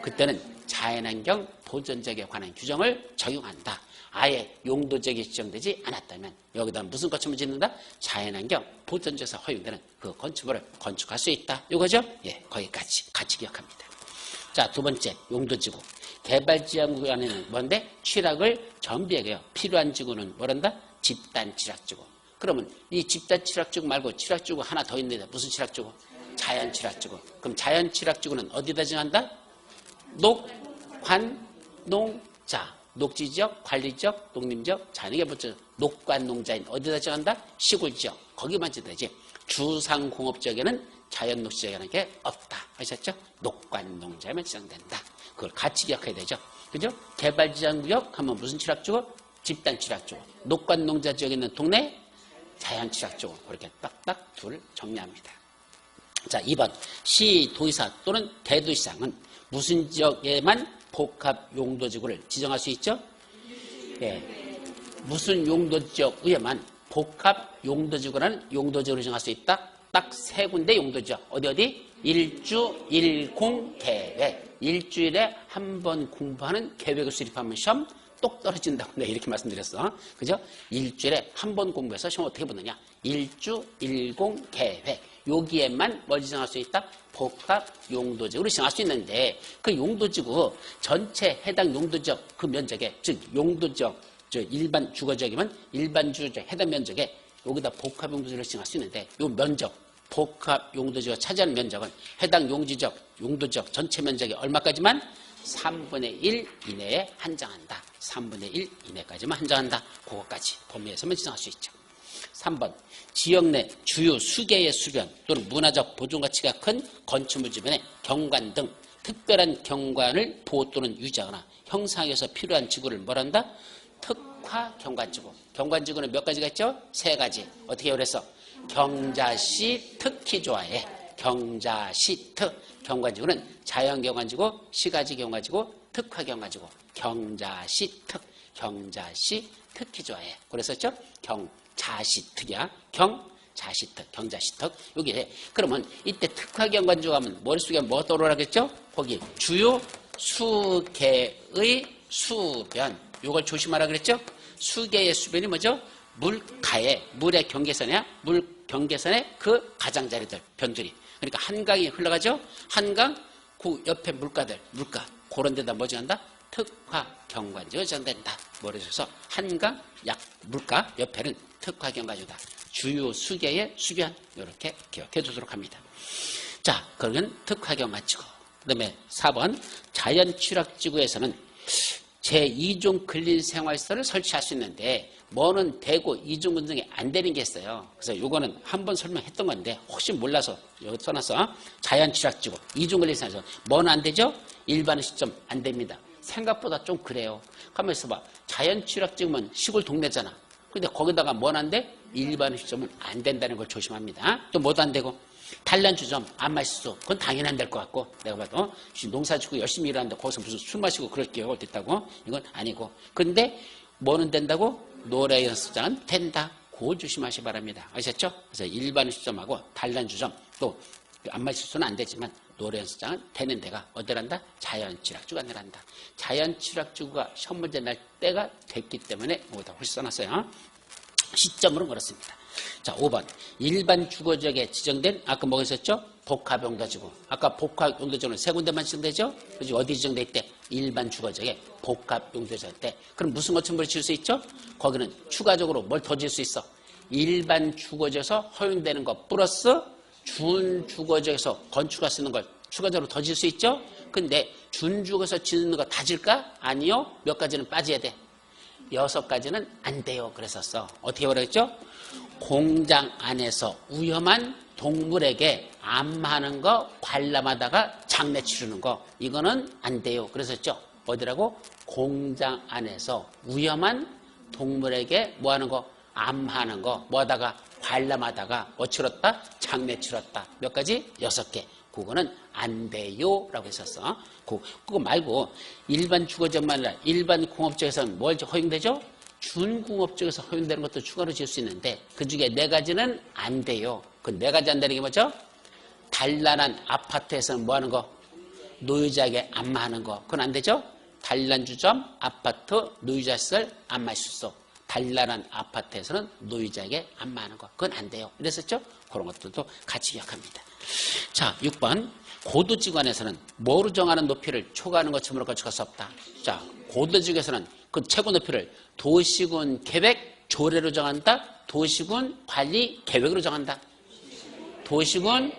그때는 자연환경 보전지역에 관한 규정을 적용한다. 아예 용도지역이 지정되지 않았다면 여기다 무슨 건축물을 짓는다? 자연환경 보전지역에서 허용되는 그 건축물을 건축할 수 있다. 이거죠? 예, 거기까지 같이 기억합니다. 자, 두 번째 용도지구. 개발지역 안에는 뭔데? 취락을 정비하게 필요한 지구는 뭐란다? 집단취락지구. 그러면 이 집단취락지구 말고 취락지구 하나 더 있는데 무슨 취락지구? 자연취락지구. 그럼 자연취락지구는 어디다 정한다? 녹, 관, 농, 자. 녹지지역, 관리지역, 농림지역, 자연개발지역, 녹관농자인 어디다 정한다? 시골지역. 거기만 지어야지. 주상공업지역에는 자연녹지지역이라는 게 없다. 아셨죠? 녹관농자에만 지정된다. 그걸 같이 기억해야 되죠. 그죠? 개발지역구역 하면 무슨 취락지구? 집단취락지구. 녹관농자지역에 있는 동네 자연취락지구. 그렇게 딱딱 둘을 정리합니다. 자, 2번. 시, 도의사 또는 대도시장은 무슨 지역에만 복합 용도지구를 지정할 수 있죠? 예. 무슨 용도지역에만 복합 용도지구라는 용도지구를 지정할 수 있다? 딱 3군데 용도지역. 어디? 일주, 일공, 계획. 일주일에 한 번 공부하는 계획을 수립하면 시험 똑 떨어진다고 내가 이렇게 말씀드렸어. 그죠? 일주일에 한 번 공부해서 시험 어떻게 보느냐? 일주, 일공, 계획. 여기에만 뭘 지정할 수 있다? 복합 용도지구로 지정할 수 있는데 그 용도지구 전체 해당 용도지역 그 면적에 즉 용도지역 일반 주거지역이면 일반 주거지역 해당 면적에 여기다 복합 용도지구를 지정할 수 있는데 이 면적 복합 용도지구가 차지하는 면적은 해당 용도지역 전체 면적의 얼마까지만 3분의 1 이내에 한정한다. 3분의 1 이내까지만 한정한다. 그것까지 범위에서만 지정할 수 있죠. 3번. 지역 내 주요 수개의 수변 또는 문화적 보존가치가 큰 건축물 주변에 경관 등 특별한 경관을 보호 또는 유지하거나 형성하기 위해서 필요한 지구를 뭐란다? 특화 경관지구. 경관지구는 몇 가지가 있죠? 3가지. 어떻게 그랬어? 경자시 특히 좋아해. 경자시 특. 경관지구는 자연경관지구, 시가지 경관지구, 특화 경관지구. 경자시 특. 경자시 특히 좋아해. 그랬었죠? 자시특이야. 경자시특, 경자시특. 여기에 그러면 이때 특화경관지구 하면 머릿속에 뭐 떠오르겠죠? 거기 주요 수개의 수변. 이걸 조심하라 그랬죠? 수개의 수변이 뭐죠? 물가에 물의 경계선이야. 물 경계선의 그 가장자리들, 변들이. 그러니까 한강이 흘러가죠? 한강 그 옆에 물가 그런 데다 뭐 정한다? 특화 경관지가 지정된다. 뭐래서 한강 약 물가 옆에는 특화 경관지다. 주요 수계의 수변 이렇게 기억해 두도록 합니다. 자, 그러면 특화 경관지고 그다음에 4번 자연취락지구에서는 제2종 근린생활시설을 설치할 수 있는데 뭐는 되고 2종 근정이 안 되는 게 있어요. 그래서 이거는 한번 설명했던 건데 혹시 몰라서 여기 써놨어. 자연취락지구 2종 근린생활시설 뭐는 안 되죠? 일반 시점 안 됩니다. 생각보다 좀 그래요. 가만히 있어봐. 자연취락지구면 시골 동네잖아. 근데 거기다가 뭐는 안 돼? 일반 시점은 안 된다는 걸 조심합니다. 또 뭐도 안 되고 단란주점 안 마시소. 그건 당연히 안 될 것 같고 내가 봐도 농사 짓고 열심히 일하는데 거기서 무슨 술 마시고 그럴 기회가 됐다고? 이건 아니고. 근데 뭐는 된다고? 노래 연습장은 된다. 그거 조심하시 바랍니다. 아셨죠? 그래서 일반 시점하고 단란주점 또 안 마시소는 안 되지만 노래 연습장은 되는 데가 어디란다? 자연취락지구가 내란다. 자연취락지구가 시험 문제 날 때가 됐기 때문에 뭐다 훨씬 써놨어요. 시점으로 그렇습니다. 자, 5번. 일반 주거지역에 지정된, 아까 뭐 있었죠? 복합용도지구. 아까 복합용도지구는 세 군데만 지정되죠? 그래서 어디 지정돼 있대? 일반 주거지역에 복합용도지역 때. 그럼 무슨 건축물을 지을 수 있죠? 거기는 추가적으로 뭘 더 지을 수 있어? 일반 주거지에서 허용되는 것 플러스 준주거지에서 건축할 수 있는 걸 추가적으로 더 지을 수 있죠? 근데 준주거에서 짓는 거 다 질까? 아니요. 몇 가지는 빠져야 돼. 6가지는 안 돼요. 그랬었어. 어떻게 그랬죠? 공장 안에서 위험한 동물에게 암하는 거, 관람하다가 장례 치르는 거, 이거는 안 돼요. 그랬었죠? 어디라고? 공장 안에서 위험한 동물에게 뭐 하는 거? 암하는 거, 뭐 하다가 관람하다가 뭐 치렀다? 장례 치렀다. 몇 가지? 6개. 그거는 안 돼요. 라고 했었어. 그거 말고 일반 주거지역만 아니라 일반 공업지역에서는 뭘 허용되죠? 준공업지역에서 허용되는 것도 추가로 지을 수 있는데 그 중에 4가지는 안 돼요. 그 4가지 안 되는 게 뭐죠? 단란한 아파트에서는 뭐 하는 거? 노유자에게 안마하는 거. 그건 안 되죠? 단란주점, 아파트, 노유자시설 안마시소. 단란한 아파트에서는 노유자에게 안마하는 거. 그건 안 돼요. 이랬었죠? 그런 것들도 같이 기억합니다. 자, 6번. 고도지구안에서는 뭐로 정하는 높이를 초과하는 것처럼 건축할 수 없다. 자, 고도지구에서는 그 최고 높이를 도시군 계획 조례로 정한다. 도시군 관리 계획으로 정한다. 도시군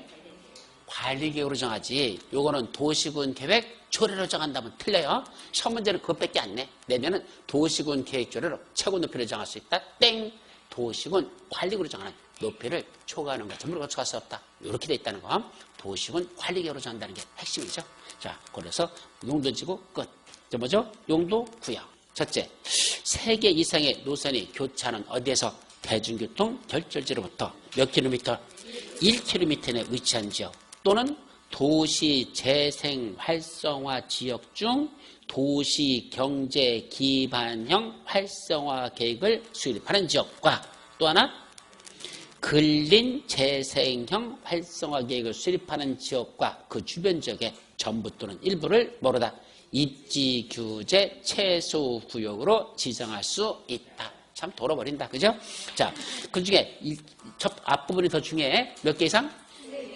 관리 계획으로 정하지. 요거는 도시군 계획 조례로 정한다면 틀려요. 시험 문제는 그것밖에 안 내. 내면은 도시군 계획 조례로 최고 높이를 정할 수 있다. 땡. 도시군 관리계획으로 정하는 높이를 초과하는 것 전부 건축할 수 없다. 이렇게 돼 있다는 거. 도시군 관리계획으로 정한다는 게 핵심이죠. 자, 그래서 용도지구 끝. 이제 뭐죠? 용도구역. 첫째, 3개 이상의 노선이 교차하는 어디에서? 대중교통 결절지로부터 몇 킬로미터? 1km 내에 위치한 지역 또는 도시 재생 활성화 지역 중 도시 경제 기반형 활성화 계획을 수립하는 지역과 또 하나 근린 재생형 활성화 계획을 수립하는 지역과 그 주변 지역의 전부 또는 일부를 뭐로다? 입지 규제 최소 구역으로 지정할 수 있다. 참 돌아버린다. 그죠? 자, 그 중에 첫 앞부분이 더 중요해. 몇 개 이상?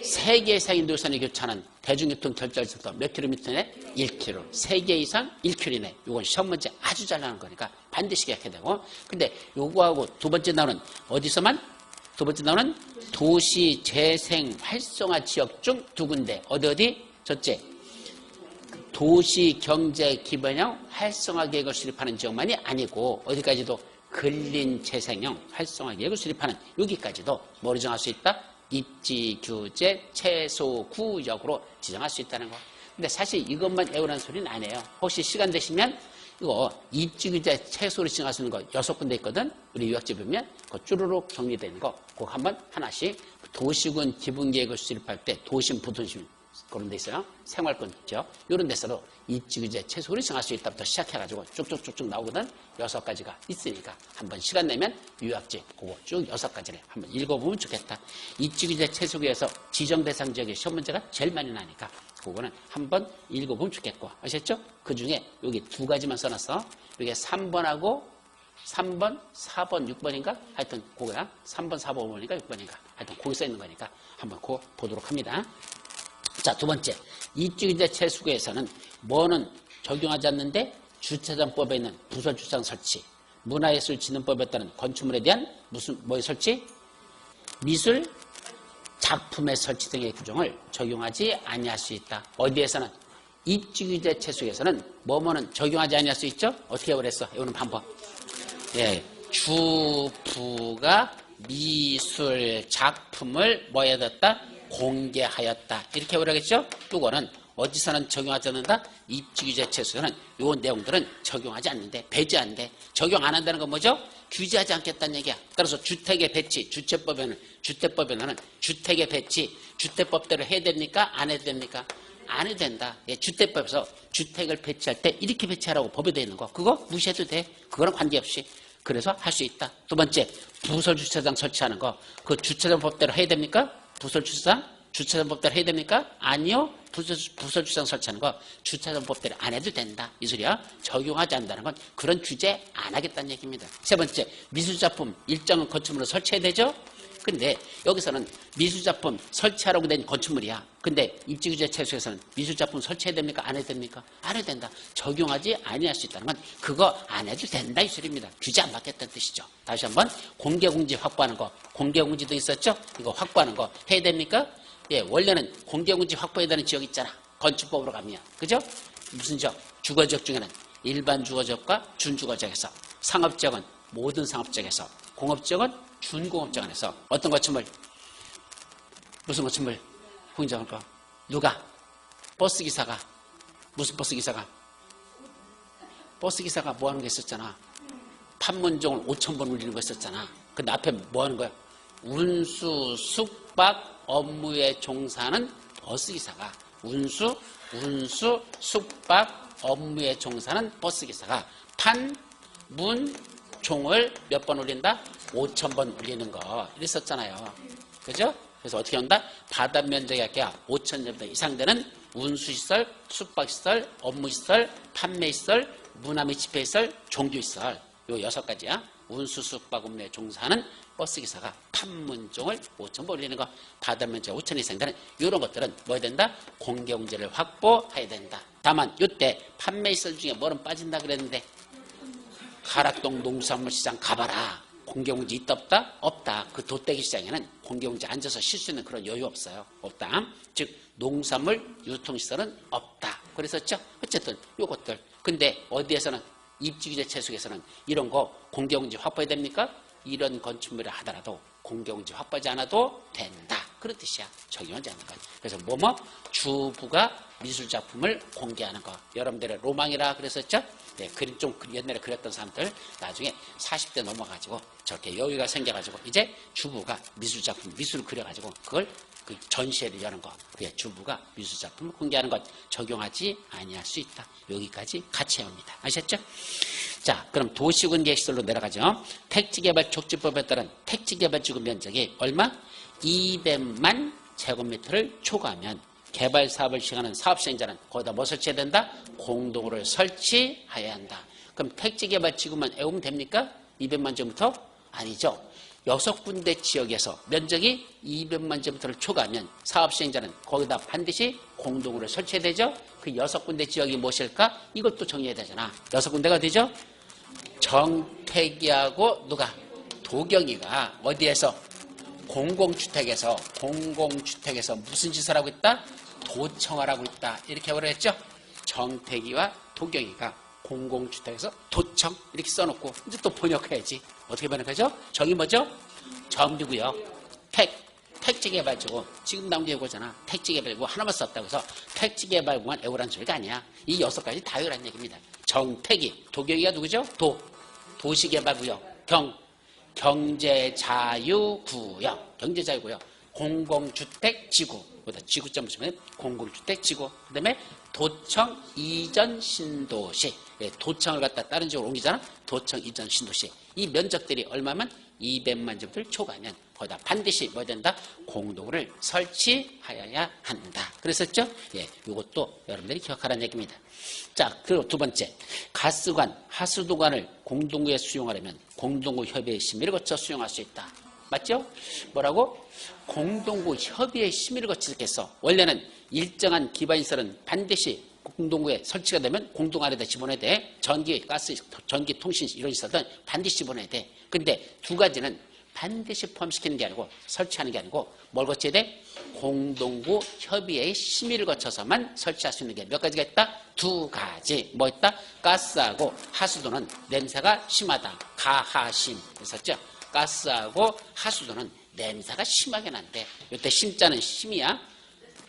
3개 이상의 노선이 교차하는 대중교통 결절지부터 몇 킬로미터 내? 1km. 3개 이상 1km 내. 이건 시험 문제 아주 잘 나오는 거니까 반드시 기억해야 되고. 근데 요거하고 두 번째 나오는 어디서만? 두 번째 나오는 도시 재생 활성화 지역 중 2군데. 어디? 첫째. 도시 경제 기반형 활성화 계획을 수립하는 지역만이 아니고 어디까지도 근린 재생형 활성화 계획을 수립하는 여기까지도 뭐로 정할 수 있다? 입지 규제 최소 구역으로 지정할 수 있다는 거. 근데 사실 이것만 외우라는 소리는 안 해요. 혹시 시간 되시면 이거 입지 규제 최소로 지정할 수 있는 거 6군데 있거든. 우리 유학지 보면 그 쭈루룩 정리되는 거 그거 한번 하나씩 도시군 기본계획을 수립할 때 도심 부도심 그런 데 있어요. 생활권 지역 이런 데서도 입지 규제 최소로 정할 수 있다부터 시작해가지고 쭉쭉쭉쭉 나오거든. 6가지가 있으니까 한번 시간 내면 유학지 그거 쭉 6가지를 한번 읽어보면 좋겠다. 입지 규제 최소구에서 지정 대상 지역의 시험 문제가 제일 많이 나니까 그거는 한번 읽어보면 좋겠고 아셨죠? 그 중에 여기 2가지만 써놨어. 여기 3번하고 3번, 4번, 6번인가? 하여튼 그거야. 3번, 4번, 5번인가? 6번인가? 하여튼 거기 써있는 거니까 한번 그거 보도록 합니다. 자, 두 번째. 입지 규제 최소구에서는 뭐는 적용하지 않는데 주차장법에 있는 부설주차장 설치, 문화예술진흥법에 따른 건축물에 대한 뭐의 설치? 미술 작품의 설치 등의 규정을 적용하지 아니할 수 있다. 어디에서는? 입지규제 채속에서는 뭐뭐는 적용하지 아니할 수 있죠? 어떻게 그랬어? 이거는 방법. 예, 주부가 미술 작품을 뭐 해뒀다? 공개하였다. 이렇게 그러겠죠? 이거는 어디서는 적용하지 않는다? 입지규제 채소에서는 이 내용들은 적용하지 않는데, 배제하는데, 적용 안 한다는 건 뭐죠? 규제하지 않겠다는 얘기야. 따라서 주택의 배치, 주택법에는 주택의 배치, 주택법대로 해야 됩니까? 안 해도 됩니까? 안 해도 된다. 예, 주택법에서 주택을 배치할 때 이렇게 배치하라고 법에 되어 있는 거, 그거 무시해도 돼. 그거랑 관계없이. 그래서 할 수 있다. 두 번째, 부설주차장 설치하는 거, 그 주차장 법대로 해야 됩니까? 주차장 법대로 해야 됩니까? 아니요. 부설주차장 설치하는 거 주차장 법대로 안 해도 된다. 이 소리야. 적용하지 않는다는 건 그런 규제 안 하겠다는 얘기입니다. 세 번째, 미술작품 일정한 건축물을 설치해야 되죠? 근데 여기서는 미술작품 설치하라고 된 건축물이야. 근데 입지규제 채소에서는 미술작품 설치해야 됩니까? 안 해도 됩니까? 안 해도 된다. 적용하지 아니할 수 있다는 건 그거 안 해도 된다 이 소리입니다. 규제 안 받겠다는 뜻이죠. 다시 한번 공개공지 확보하는 거, 공개공지도 있었죠? 이거 확보하는 거 해야 됩니까? 예, 원래는 공개공지 확보해야 되는 지역 있잖아. 건축법으로 가면. 그죠? 무슨 지역? 주거지역 중에는 일반 주거지역과 준주거지역에서, 상업지역은 모든 상업지역에서, 공업지역은 준공업지역 안에서 어떤 건축물? 무슨 건축물? 공정할 거. 누가? 버스기사가. 무슨 버스기사가? 버스기사가 뭐 하는 게 있었잖아. 판문종을 5,000번 울리는 거 있었잖아. 근데 앞에 뭐 하는 거야? 운수, 숙박 업무에 종사하는 버스기사가, 운수, 숙박 업무에 종사하는 버스기사가 판, 문, 종을 몇 번 울린다? 5,000번 울리는 거 이랬었잖아요. 그죠? 그래서 어떻게 한다? 바다 면적이 아까 5,000제곱미터 이상 되는 운수시설, 숙박시설, 업무시설, 판매시설, 문화 및 집회시설, 종교시설, 요 6가지야. 운수, 숙박, 업무에 종사하는 버스기사가 판문종을 5,000번 울리는 거, 바다 면적 5,000 이상 되는 이런 것들은 뭐 해야 된다? 공개공지를 확보해야 된다. 다만 이때 판매시설 중에 뭐는 빠진다 그랬는데, 가락동 농수산물시장 가봐라. 공개공지 있다 없다? 없다. 그 돗대기 시장에는 공개공지 앉아서 쉴 수 있는 그런 여유 없어요. 없다. 즉 농산물 유통시설은 없다. 그랬었죠? 어쨌든 요것들. 근데 어디에서는 입지규제 채속에서는 이런 거 공개공지 확보해야 됩니까? 이런 건축물을 하더라도 공개공지 확보하지 않아도 된다. 그런 뜻이야. 적용하지 않는 거. 그래서 뭐뭐 주부가 미술작품을 공개하는 거. 여러분들의 로망이라 그랬었죠? 네, 그림 좀 옛날에 그렸던 사람들 나중에 40대 넘어가지고 저렇게 여유가 생겨가지고 이제 주부가 미술작품, 미술을 그려가지고 그걸 그 전시회를 여는 거. 그게 주부가 미술작품을 공개하는 것 적용하지 아니할 수 있다. 여기까지 같이 해옵니다. 아셨죠? 자, 그럼 도시군계획시설로 내려가죠. 택지개발 촉진법에 따른 택지개발지구 면적이 얼마? 200만 제곱미터를 초과하면 개발 사업을 시행하는 사업 시행자는 거기다 뭐 설치해야 된다? 공동으로 설치해야 한다. 그럼 택지개발지구만 애우면 됩니까? 200만 제곱미터? 아니죠. 6군데 지역에서 면적이 200만 제곱미터를 초과하면 사업 시행자는 거기다 반드시 공동으로 설치해야 되죠. 그 6군데 지역이 무엇일까? 이것도 정리해야 되잖아. 6군데가 되죠. 정택이하고 누가? 도경이가 어디에서? 공공주택에서 무슨 짓을 하고 있다? 도청을 하고 있다. 이렇게 그랬죠. 정택이와 도경이가 공공주택에서 도청 이렇게 써놓고 이제 또 번역해야지. 어떻게 번역하죠? 정이 뭐죠? 정비구역. 택지개발지구. 지금 나온 게 이거잖아. 택지개발구 하나만 썼다고 해서 택지개발구만 애우라는 소리가 아니야. 이 6가지 다 외우라는 얘기입니다. 정택이. 도경이가 누구죠? 도시개발구역. 경제자유구역. 경제자유구역. 공공주택지구. 보다 지구점 보시면 공공주택지구. 그 다음에 도청 이전 신도시. 예, 도청을 갖다 다른 지역으로 옮기잖아. 도청 이전 신도시. 이 면적들이 얼마면? 200만 제곱미터를 초과하면 거기다 반드시 뭐 된다? 공동을 설치하여야 한다. 그랬었죠? 예, 이것도 여러분들이 기억하라는 얘기입니다. 자, 그리고 두 번째, 가스관, 하수도관을 공동구에 수용하려면 공동구 협의회 심의를 거쳐 수용할 수 있다. 맞죠? 뭐라고? 공동구 협의회 심의를 거치겠어. 원래는 일정한 기반시설은 반드시 공동구에 설치가 되면 공동 안에다 집어넣어야 돼. 전기, 가스, 전기, 통신 이런 있어도 반드시 집어넣어야 돼. 근데 두 가지는 반드시 포함시키는 게 아니고 설치하는 게 아니고 뭘 거쳐야 돼? 공동구 협의회의 심의를 거쳐서만 설치할 수 있는 게 몇 가지가 있다? 두 가지. 뭐 있다? 가스하고 하수도는 냄새가 심하다. 가하심. 있었죠? 가스하고 하수도는 냄새가 심하게 난대. 이때 심자는 심이야.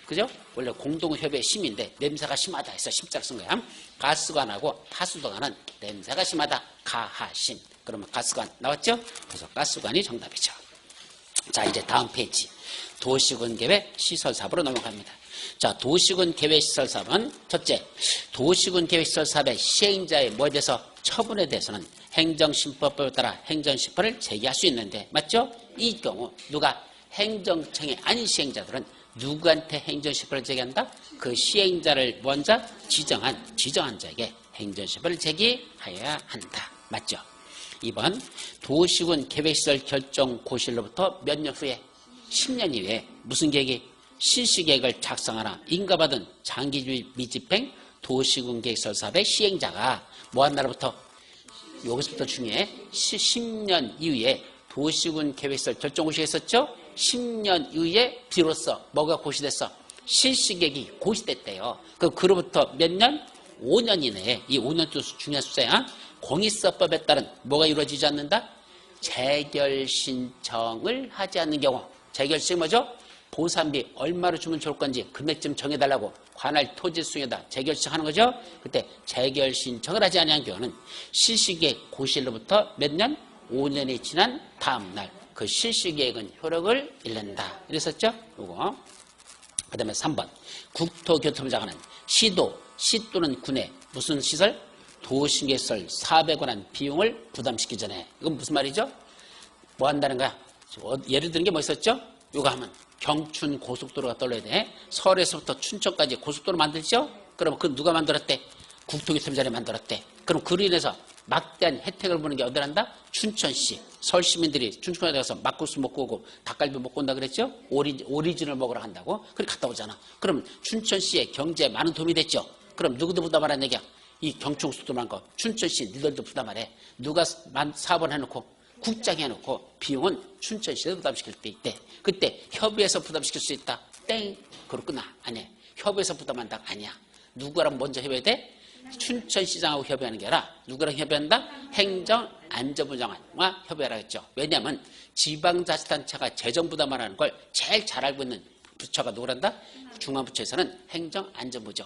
그죠? 원래 공동협의회 심인데 냄새가 심하다 해서 심자를 쓴 거야. 가스관하고 하수도관은 냄새가 심하다. 가하심. 그러면 가스관 나왔죠? 그래서 가스관이 정답이죠. 자, 이제 다음 페이지. 도시군 계획 시설 사업으로 넘어갑니다. 자, 도시군 계획 시설 사업은 첫째, 도시군 계획 시설 사업의 시행자의 뭐에 대해서 처분에 대해서는 행정심법법에 따라 행정심판을 제기할 수 있는데 맞죠? 이 경우 누가 행정청의 아닌 시행자들은 누구한테 행정심판을 제기한다? 그 시행자를 먼저 지정한 자에게 행정심판을 제기하여야 한다. 맞죠? 2번 도시군 계획시설 결정 고시로부터 몇 년 후에 10년 이후에 무슨 계획이 실시계획을 작성하나 인가받은 장기 미집행 도시군 계획시설 사업의 시행자가 뭐한 날부터 여기서부터 중요해 10년 이후에 도시군 계획시설 결정 고시가 있었죠? 10년 이후에 비로소 뭐가 고시됐어? 실시계획이 고시됐대요. 그로부터 몇 년? 5년 이내에 이 5년도 중요한 숫자야. 공익서법에 따른 뭐가 이루어지지 않는다? 재결 신청을 하지 않는 경우. 재결 신청 뭐죠? 보상비 얼마로 주면 좋을 건지 금액 좀 정해달라고 관할 토지 수용에다 재결 신청하는 거죠. 그때 재결 신청을 하지 않는 경우는 실시계획 고시로부터 몇 년? 5년이 지난 다음 날 그 실시계획은 효력을 잃는다. 이랬었죠? 요거. 그 다음에 3번 국토교통부장관은 시 또는 군에 무슨 시설? 도시계획시설 사업에 관한 비용을 부담시키기 전에 이건 무슨 말이죠? 뭐 한다는 거야? 예를 드는 게 뭐 있었죠? 요거 하면 경춘 고속도로가 떠올려야 돼. 서울에서부터 춘천까지 고속도로 만들죠? 그럼 그 누가 만들었대? 국토교통부장이 만들었대. 그럼 그로 인해서 막대한 혜택을 보는 게 어디란다? 춘천시. 서울 시민들이 춘천에 가서 막국수 먹고 오고 닭갈비 먹고 온다 그랬죠? 오리진을 먹으러 간다고? 그렇게 갔다 오잖아. 그럼 춘천시의 경제에 많은 도움이 됐죠? 그럼 누구도 부담하라는 얘기야? 이 경춘고속도로란 거 춘천시 니들도 부담하래. 누가 사업을 해놓고 국장이 해놓고 비용은 춘천시에서 부담시킬 때 있대. 그때 협의해서 부담시킬 수 있다. 땡. 그렇구나. 아니야. 협의해서 부담한다. 아니야. 누구랑 먼저 협의해야 돼? 춘천시장하고 협의하는 게 아니라 누구랑 협의한다? 행정안전부장관과 협의하라 했죠. 왜냐하면 지방자치단체가 재정부담을 하는 걸 제일 잘 알고 있는 부처가 누구란다? 중앙부처에서는 행정안전부죠.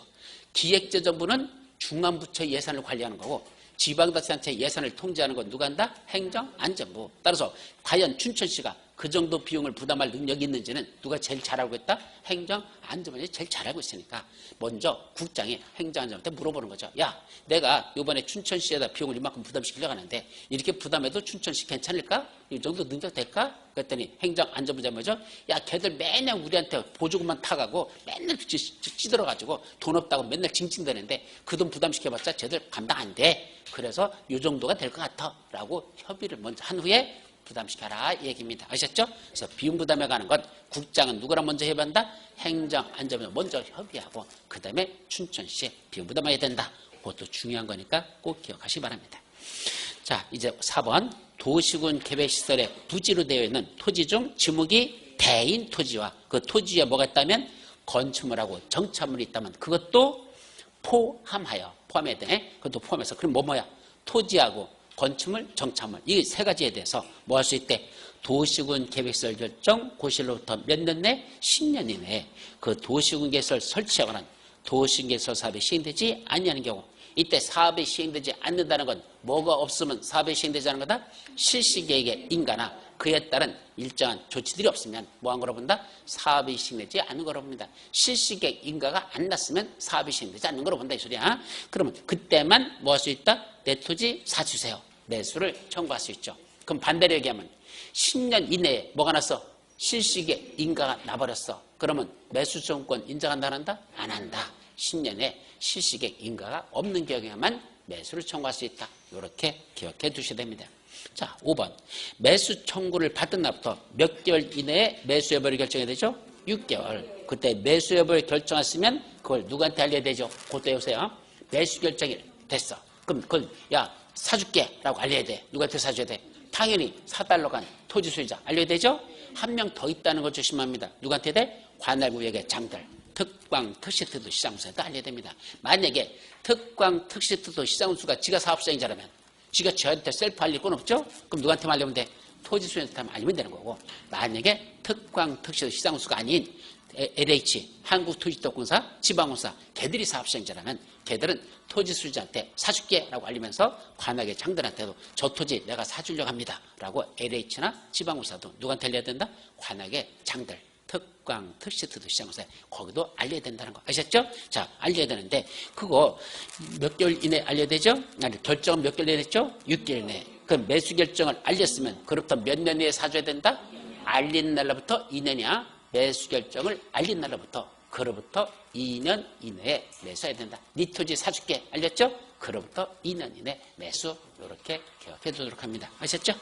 기획재정부는 중앙부처 예산을 관리하는 거고 지방자치단체 예산을 통제하는 건 누가 한다? 행정안전부. 따라서 과연 춘천시가 그 정도 비용을 부담할 능력이 있는지는 누가 제일 잘 알고 있다? 행정안전부가 제일 잘 알고 있으니까 먼저 국장이 행정안전부한테 물어보는 거죠. 야, 내가 이번에 춘천시에다 비용을 이만큼 부담시키려고 하는데 이렇게 부담해도 춘천시 괜찮을까? 이 정도 능력 될까? 그랬더니 행정안전부장 뭐죠? 야, 걔들 맨날 우리한테 보조금만 타가고 맨날 찌들어가지고 돈 없다고 맨날 징징대는데 그 돈 부담시켜봤자 쟤들 감당 안 돼. 그래서 이 정도가 될 것 같아. 라고 협의를 먼저 한 후에 부담시켜라 이 얘기입니다. 아셨죠? 그래서 비용 부담에 관한 건 국장은 누구랑 먼저 협의한다? 행정안전부랑 먼저 협의하고 그 다음에 춘천시에 비용 부담해야 된다. 그것도 중요한 거니까 꼭 기억하시기 바랍니다. 자, 이제 4번 도시군 계획시설에 부지로 되어 있는 토지 중 지목이 대인 토지와 그 토지에 뭐가 있다면 건축물하고 정착물이 있다면 그것도 포함해야 돼. 그것도 포함해서 그럼 뭐야? 토지하고 건축물, 정착물 이 세 가지에 대해서 뭐 할 수 있대? 도시군 계획시설 결정 고시로부터 몇 년 내? 10년 이내에 그 도시군 계획시설 설치에 관한 도시군 계획시설 사업이 시행되지 아니하는 경우 이때 사업이 시행되지 않는다는 건 뭐가 없으면 사업이 시행되지 않는 거다? 실시계획의 인가나 그에 따른 일정한 조치들이 없으면 뭐한 거로 본다? 사업이 시행되지 않는 거로 봅니다. 실시계획 인가가 안 났으면 사업이 시행되지 않는 거로 본다 이 소리야. 그러면 그때만 뭐 할 수 있다? 내 토지 사주세요. 매수를 청구할 수 있죠. 그럼 반대로 얘기하면 10년 이내에 뭐가 났어? 실시계획 인가가 나버렸어. 그러면 매수 청구권 인정한다 안 한다? 안 한다. 10년에 실시계획 인가가 없는 경우에만 매수를 청구할 수 있다. 이렇게 기억해 두셔야 됩니다. 자, 5번. 매수 청구를 받은 날부터 몇 개월 이내에 매수 여부를 결정해야 되죠? 6개월. 그때 매수 여부를 결정했으면 그걸 누구한테 알려야 되죠? 그것도 해보세요. 매수 결정이 됐어. 그럼 그걸 야 사줄게 라고 알려야 돼. 누구한테 사줘야 돼? 당연히 사달러 간 토지 소유자 알려야 되죠? 한 명 더 있다는 걸 조심합니다. 누구한테 돼? 관할구역의 장들. 특광, 특시트도 시장수에도 알려야 됩니다. 만약에 특광, 특시트도 시장수가 지가 사업자인자라면 지가 저한테 셀프 알릴 건 없죠? 그럼 누구한테 알리면 돼? 토지 소유자한테 알리면 되는 거고, 만약에 특광, 특시트 시장수가 아닌 LH, 한국토지특공사, 지방공사, 걔들이 사업시행자라면 걔들은 토지 소유자한테 사줄게 라고 알리면서 관악의 장들한테도 저 토지 내가 사주려고 합니다 라고 LH나 지방공사도 누구한테 알려야 된다? 관악의 장들, 특광, 특시트도 시장공사에 거기도 알려야 된다는 거 아셨죠? 자, 알려야 되는데 그거 몇 개월 이내 알려야 되죠? 아니, 결정은 몇 개월 이내 했죠? 6개월 내에. 그럼 매수 결정을 알렸으면 그로부터 몇 년 내에 사줘야 된다? 알린 날로부터 2년이야. 매수 결정을 알린 날로부터 그로부터 2년 이내에 매수해야 된다. 네 토지 사줄게 알렸죠? 그로부터 2년 이내 매수 이렇게 기억해 두도록 합니다. 아셨죠?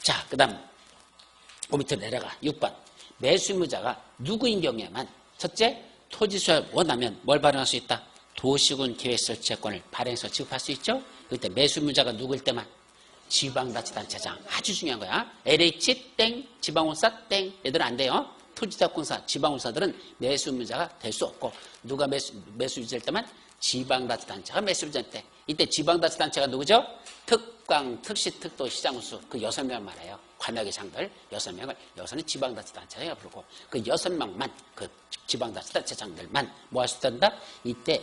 자, 그 다음 그 밑으로 내려가 6번 매수 의무자가 누구인 경우에만 첫째 토지 소유를 원하면 뭘 발행할 수 있다? 도시군 계획설치권을 발행해서 지급할 수 있죠? 그때 매수 의무자가 누구일 때만 지방자치단체장 아주 중요한 거야. LH 땡 지방공사 땡 얘들은 안 돼요. 토지자권사, 지방공사들은 매수의무자가 될 수 없고 누가 매수유자일 때만 지방자치단체가 매수유자일 때 이때 지방자치단체가 누구죠? 특광, 특시, 특도, 시장수 그 6명 말이에요. 관악의 장들 6명을 여기서는 지방자치단체가 부르고 그 6명만 그 지방자치단체장들만 뭐 할 수 있단다? 이때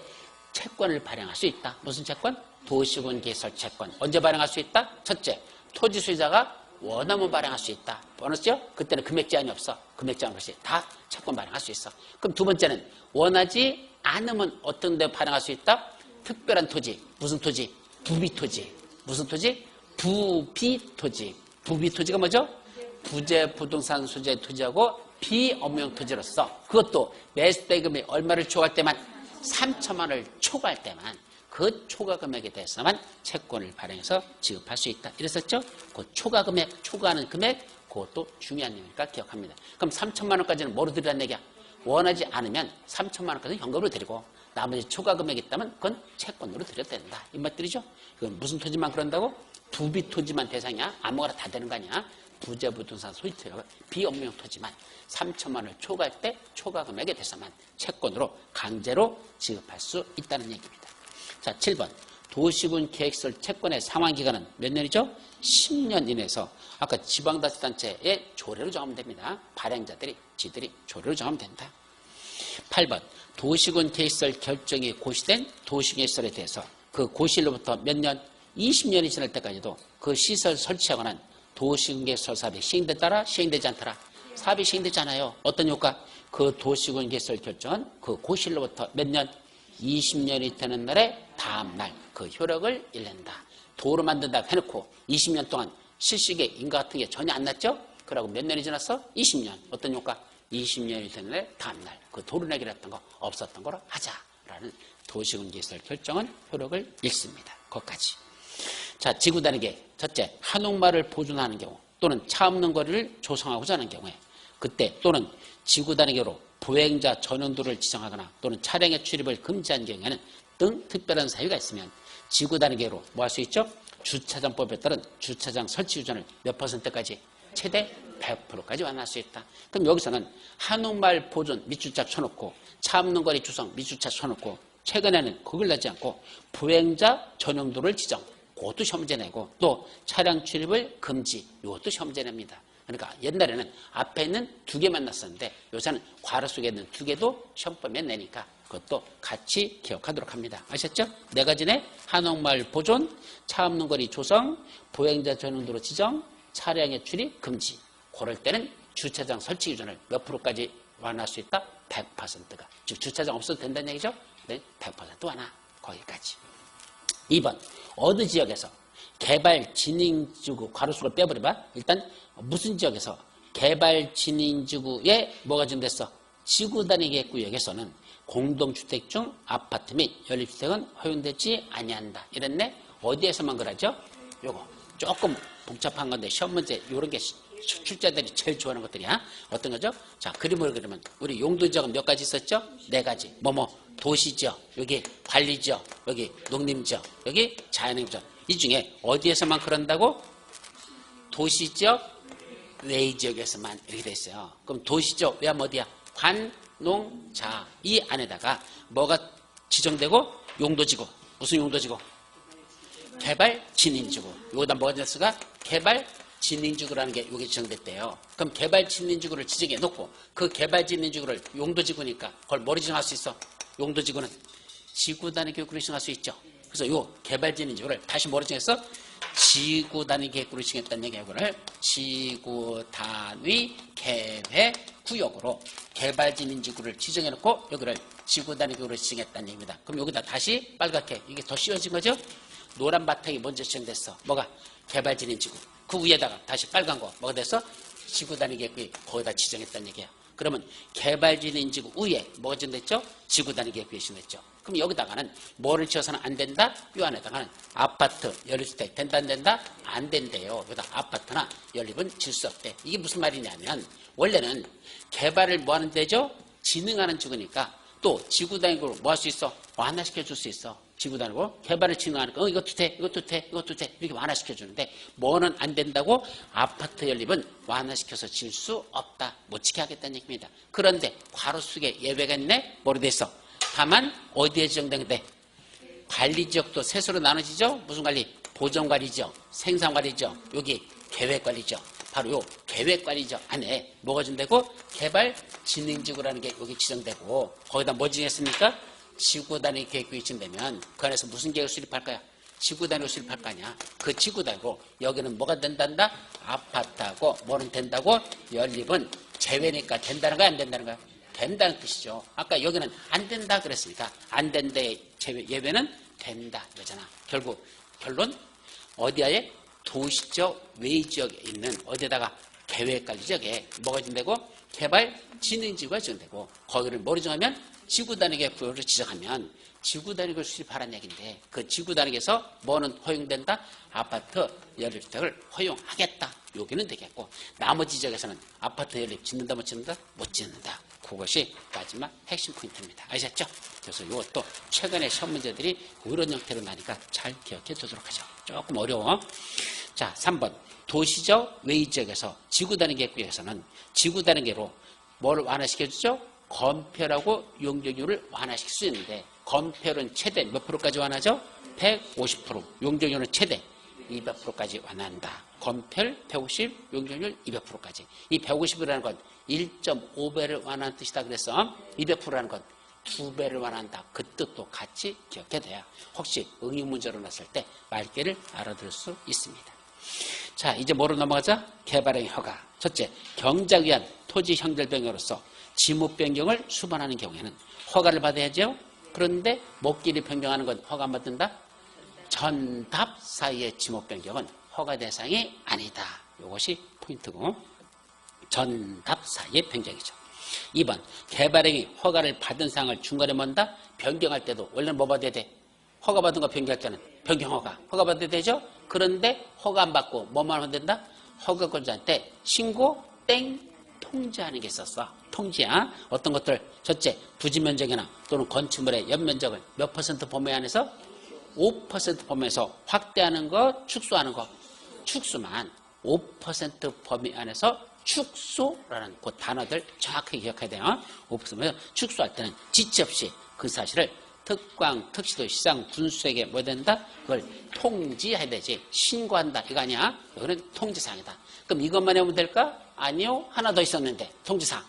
채권을 발행할 수 있다. 무슨 채권? 도시군 개설 채권. 언제 발행할 수 있다? 첫째, 토지 소유자가 원하면 발행할 수 있다. 보너스죠? 그때는 금액 제한이 없어. 금액 제한 없이 다 채권 발행할 수 있어. 그럼 두 번째는 원하지 않으면 어떤 데 발행할 수 있다? 특별한 토지. 무슨 토지? 부비토지. 무슨 토지? 부비토지. 부비토지가 뭐죠? 부재 부동산 소재 토지하고 비업용 토지로서 그것도 매수대금이 얼마를 초과할 때만 3천만 원을 초과할 때만 그 초과 금액에 대해서만 채권을 발행해서 지급할 수 있다. 이랬었죠? 그 초과 금액, 초과하는 금액, 그것도 중요한 내용이니까 기억합니다. 그럼 3천만 원까지는 뭐로 드리라는 얘기야? 원하지 않으면 3천만 원까지는 현금으로 드리고 나머지 초과 금액이 있다면 그건 채권으로 드려도 된다. 이 말들이죠? 그건 무슨 토지만 그런다고? 부비 토지만 대상이야? 아무거나 다 되는 거 아니야? 부재 부동산 소유토지가 비업용 토지만 3천만 원을 초과할 때 초과 금액에 대해서만 채권으로 강제로 지급할 수 있다는 얘기입니다. 자, 7번. 도시군 계획설 채권의 상환기간은 몇 년이죠? 10년 이내에서 아까 지방자치단체의 조례로 정하면 됩니다. 발행자들이 지들이 조례로 정하면 된다. 8번. 도시군 계획설 결정이 고시된 도시계획설에 대해서 그 고시일로부터 몇 년? 20년이 지날 때까지도 그 시설 설치하거나 도시군 계획설 사업이 시행됐더라? 시행되지 않더라? 사업이 시행되지 않아요. 어떤 효과? 그 도시군 계획설 결정은 그 고시일로부터 몇 년? 20년이 되는 날에 다음 날 그 효력을 잃는다. 도로 만든다 해놓고 20년 동안 실식의 인가 같은 게 전혀 안 났죠? 그러고 몇 년이 지났어? 20년. 어떤 효과? 20년이 되는 날에 다음 날 그 도로 내기로 했던 거 없었던 거로 하자라는 도시군 계획설 결정은 효력을 잃습니다. 거기까지. 자, 지구 다니게 첫째 한옥마을을 보존하는 경우 또는 차 없는 거리를 조성하고자 하는 경우에 그때 또는 지구 다니기로 보행자 전용도를 지정하거나 또는 차량의 출입을 금지한 경우에는 등 특별한 사유가 있으면 지구 다니기로 뭐 할 수 있죠? 주차장법에 따른 주차장 설치 유전을 몇 %까지? 최대 100%까지 완화할 수 있다. 그럼 여기서는 한옥마을 보존 밑주차 쳐놓고 차 없는 거리 주성 밑주차 쳐놓고 최근에는 그걸 내지 않고 보행자 전용도를 지정 그것도 시험제 내고 또 차량 출입을 금지 이것도 시험제 냅니다. 그러니까 옛날에는 앞에 있는 2개만 났었는데 요새는 괄호 속에 있는 2개도 시험범위에 내니까 그것도 같이 기억하도록 합니다. 아셨죠? 4가지네. 한옥마을 보존, 차 없는 거리 조성, 보행자 전용도로 지정, 차량의 출입 금지. 그럴 때는 주차장 설치 기준을 몇 %까지 완화할 수 있다? 100%가. 즉 주차장 없어도 된다는 얘기죠? 네, 100% 완화. 거기까지. 2번. 어느 지역에서 개발진흥지구 괄호수를 빼버려봐. 일단 무슨 지역에서 개발진흥지구에 뭐가 지정됐어? 지구단위 구역에서는 공동주택 중 아파트 및 연립주택은 허용되지 아니한다. 이랬네. 어디에서만 그러죠? 요거 조금 복잡한 건데 시험 문제 이런 게 출자들이 제일 좋아하는 것들이야. 어떤 거죠? 자, 그림을 그리면 우리 용도지역은 몇 가지 있었죠? 4가지. 도시지역, 여기 관리지역, 여기 농림지역, 여기 자연행지역. 이 중에 어디에서만 그런다고? 도시지역, 외지역에서만 이렇게 돼 있어요. 그럼 도시지역 외하면 어디야? 관, 농, 자. 이 안에다가 뭐가 지정되고? 용도지구. 무슨 용도지구? 개발 진인지구. 여기다 뭐가 됐을까? 개발 진인지구라는 게 여기 지정됐대요. 그럼 개발 진인지구를 지정해 놓고 그 개발 진인지구를 용도지구니까 그걸 뭐로 지정할 수 있어? 용도지구는 지구 단위 계획으로 지정할 수 있죠. 그래서 요 개발 진인지구를 다시 뭐로 지정했어? 지구 단위 계획으로 지정했다는 얘기예요. 이거를 지구 단위 계획 구역으로 개발 진인지구를 지정해 놓고 여기를 지구 단위 계획으로 지정했다는 얘기입니다. 그럼 여기다 다시 빨갛게 이게 더 씌워진 거죠? 노란 바탕이 먼저 지정됐어. 뭐가? 개발 진인지구. 그 위에다가 다시 빨간 거 뭐가 됐어? 지구 단위 계획이 거기다 지정했다는 얘기야. 그러면 개발 진인지구 위에 뭐가 지정됐죠? 지구 단위 계획이 지정됐죠. 그럼 여기다가는 뭐를 지어서는 안 된다? 이 안에다가는 아파트, 연립주택 된다 안 된다? 안 된대요. 여기다 아파트나 연립은 질 수 없대. 이게 무슨 말이냐면 원래는 개발을 뭐 하는 데죠? 진흥하는 지구니까 또 지구 단위로 뭐 할 수 있어? 완화시켜 줄 수 있어. 지구 단위로 개발을 진행하니까 이것도 돼, 이것도 돼, 이것도 돼 이렇게 완화시켜 주는데 뭐는 안 된다고? 아파트 연립은 완화시켜서 질 수 없다. 못 지게 하겠다는 얘기입니다. 그런데 괄호 속에 예외가 있네. 뭐로 돼 있어? 다만 어디에 지정된데? 관리지역도 셋으로 나눠지죠. 무슨 관리? 보전관리지역, 생산관리지역, 여기 계획관리지역. 바로 요 계획관리지역 안에 뭐가 준다고? 개발 진행지구라는 게 여기 지정되고 거기다 뭐 지정했습니까? 지구 단위 계획이 지정되면 그 안에서 무슨 계획을 수립할 거야? 지구 단위로 수립할 거 아니야. 그 지구 단위로 여기는 뭐가 된단다? 아파트하고 뭐는 된다고? 연립은 제외니까 된다는 거야 안 된다는 거야? 된다는 뜻이죠. 아까 여기는 안 된다 그랬으니까 안 된다의 제외, 예외는 된다 이러잖아. 결국 결론 어디에? 도시적 외지역에 있는 어디에다가 계획관리지역에 뭐가 지정되고? 개발 진행지구가 지정되고 거기를 뭐로 정하면? 지구 단위계 구역으로 지정하면 지구 단위를 수립하라는 얘기인데 그 지구 단위에서 뭐는 허용된다? 아파트 연립주택을 허용하겠다. 여기는 되겠고 나머지 지역에서는 아파트 연립 짓는다 못 짓는다? 못 짓는다. 그것이 마지막 핵심 포인트입니다. 아시겠죠? 그래서 이것도 최근에 시험 문제들이 이런 형태로 나니까 잘 기억해 두도록 하죠. 조금 어려워. 자, 3번 도시적 외지역에서 지구 단위 계획구역에서는 지구 단위계로 뭐를 완화시켜주죠? 건폐율하고 용적률을 완화시킬 수 있는데 건폐율은 최대 몇 프로까지 완화하죠? 150%. 용적률은 최대 200%까지 완화한다. 건폐율 150, 용적률 200%까지. 이 150이라는 건 1.5배를 완화한 뜻이다 그랬어. 200%라는 건 2배를 완화한다. 그 뜻도 같이 기억해야 돼요. 혹시 응용문제로 났을 때 말귀를 알아들을 수 있습니다. 자, 이제 뭐로 넘어가자? 개발행 허가. 첫째, 경작 위한 토지 형질 변경으로서 지목 변경을 수반하는 경우에는 허가를 받아야죠. 그런데 목길이 변경하는 건 허가 안 받는다? 전답 사이의 지목 변경은 허가 대상이 아니다. 이것이 포인트고 전답 사이의 변경이죠. 2번 개발행위 허가를 받은 사항을 중간에 뭔다? 변경할 때도 원래는 뭐 받아야 돼? 허가 받은 거 변경할 때는 변경허가 허가 받아야 되죠. 그런데 허가 안 받고 뭐만 하면 된다? 허가권자한테 신고 땡 통지하는 게 있었어. 통지야. 어떤 것들 첫째 부지면적이나 또는 건축물의 연면적을 몇 퍼센트 범위 안에서 5% 범위에서 확대하는 거 축소하는 거 축소만 5% 범위 안에서 축소라는 그 단어들 정확하게 기억해야 돼요. 5%에서 축소할 때는 지체 없이 그 사실을 특광, 특시도, 시장, 군수에게 뭐 된다? 그걸 통지해야 되지. 신고한다. 이거 아니야. 이거는 통지사항이다. 그럼 이것만 하면 될까? 아니요. 하나 더 있었는데. 통지사항.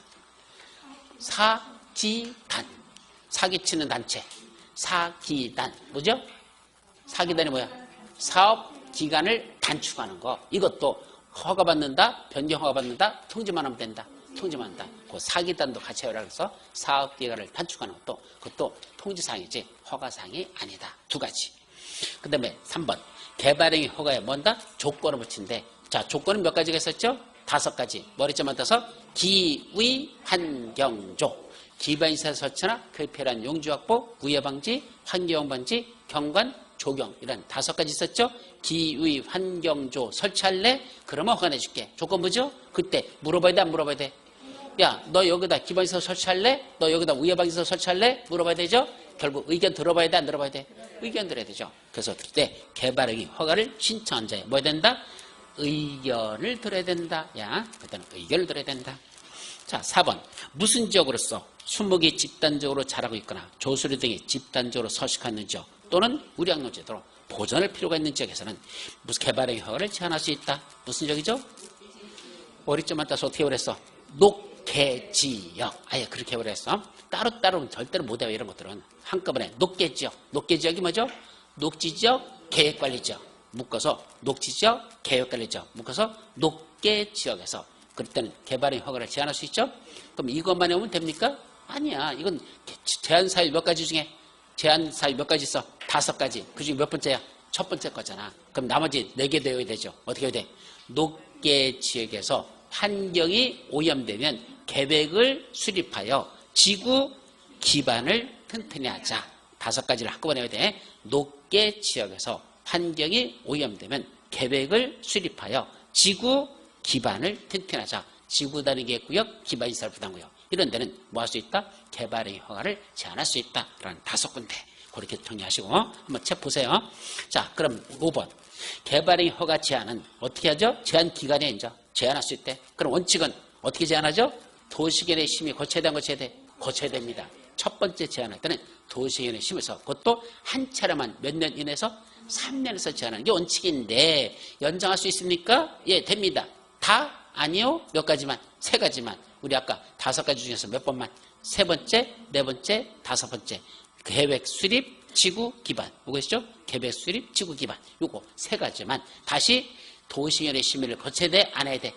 사기단. 사기치는 단체. 사기단. 뭐죠? 사기단이 뭐야? 사업기간을 단축하는 거. 이것도 허가받는다? 변경 허가받는다? 통지만 하면 된다. 통지만 한다. 그 사기단도 같이 하라고 해서 사업기간을 단축하는 것도 그것도 통지사항이지 허가사항이 아니다. 두 가지. 그 다음에 3번 개발행위 허가에 뭔다? 조건을 붙인데 자 조건은 몇 가지가 있었죠? 5가지. 머리점만 떠서 기위 환경조 기반시설 설치나 그 필요한 용지 확보, 우회 방지, 환경 방지, 경관 조경 이런 5가지 있었죠. 기의 환경조 설치할래? 그러면 허가 내줄게. 조건 뭐죠? 그때 물어봐야 돼 안 물어봐야 돼? 야, 너 여기다 기반시설 설치할래? 너 여기다 우회방시설 설치할래? 물어봐야 되죠? 결국 의견 들어봐야 돼 안 들어봐야 돼? 의견 들어야 되죠. 그래서 그때 개발행위 허가를 신청한 자에 뭐 해야 된다? 의견을 들어야 된다. 야, 그때는 의견을 들어야 된다. 자, 4번. 무슨 지역으로서 수목이 집단적으로 자라고 있거나 조수리 등이 집단적으로 서식하는 있는 지역 또는 우량농 제도로 보존할 필요가 있는 지역에서는 무슨 개발행위 허가를 제한할 수 있다. 무슨 지역이죠? 머리점만 따서 어떻게 그랬어? 녹개지역. 아예 그렇게 그랬어. 따로따로 절대로 못해요. 이런 것들은 한꺼번에 녹개지역. 녹개지역이 뭐죠? 녹지지역, 계획관리지역. 묶어서 녹지지역, 계획관리지역. 묶어서 녹개지역에서 그럴 때는 개발행위 허가를 제한할 수 있죠? 그럼 이것만 해오면 됩니까? 아니야. 이건 제한사유 몇 가지 중에 제한사유 몇 가지 있어? 5가지. 그중에 몇 번째야? 첫 번째 거잖아. 그럼 나머지 4개 되어야 되죠. 어떻게 해야 돼? 녹개지역에서 환경이 오염되면 계획을 수립하여 지구 기반을 튼튼히 하자. 5가지를 한꺼번에 해야 돼. 녹개지역에서 환경이 오염되면 계획을 수립하여 지구 기반을 튼튼하자. 지구 단위 구역, 기반시설 부담구역. 이런 데는 뭐 할 수 있다? 개발행위 허가를 제한할 수 있다. 그런 5군데. 그렇게 정리하시고 한번 책 보세요. 자, 그럼 5번. 개발행위 허가 제한은 어떻게 하죠? 제한 기간에 이제 제한할 수 있대. 그럼 원칙은 어떻게 제한하죠? 도시계획 심의 거쳐야 돼, 안 거쳐야 돼? 거쳐야 됩니다. 첫 번째 제한할 때는 도시계획 심의서 그것도 한 차례만 몇 년 이내에서 3년에서 제한하는 게 원칙인데 연장할 수 있습니까? 예, 됩니다. 다? 아니요. 몇 가지만? 3가지만. 우리 아까 5가지 중에서 몇 번만? 3번째, 4번째, 5번째. 계획 수립, 지구 기반. 뭐겠죠? 계획 수립, 지구 기반. 요거 3가지만 다시 도시계획 심의를 거쳐야 돼? 안 해야 돼?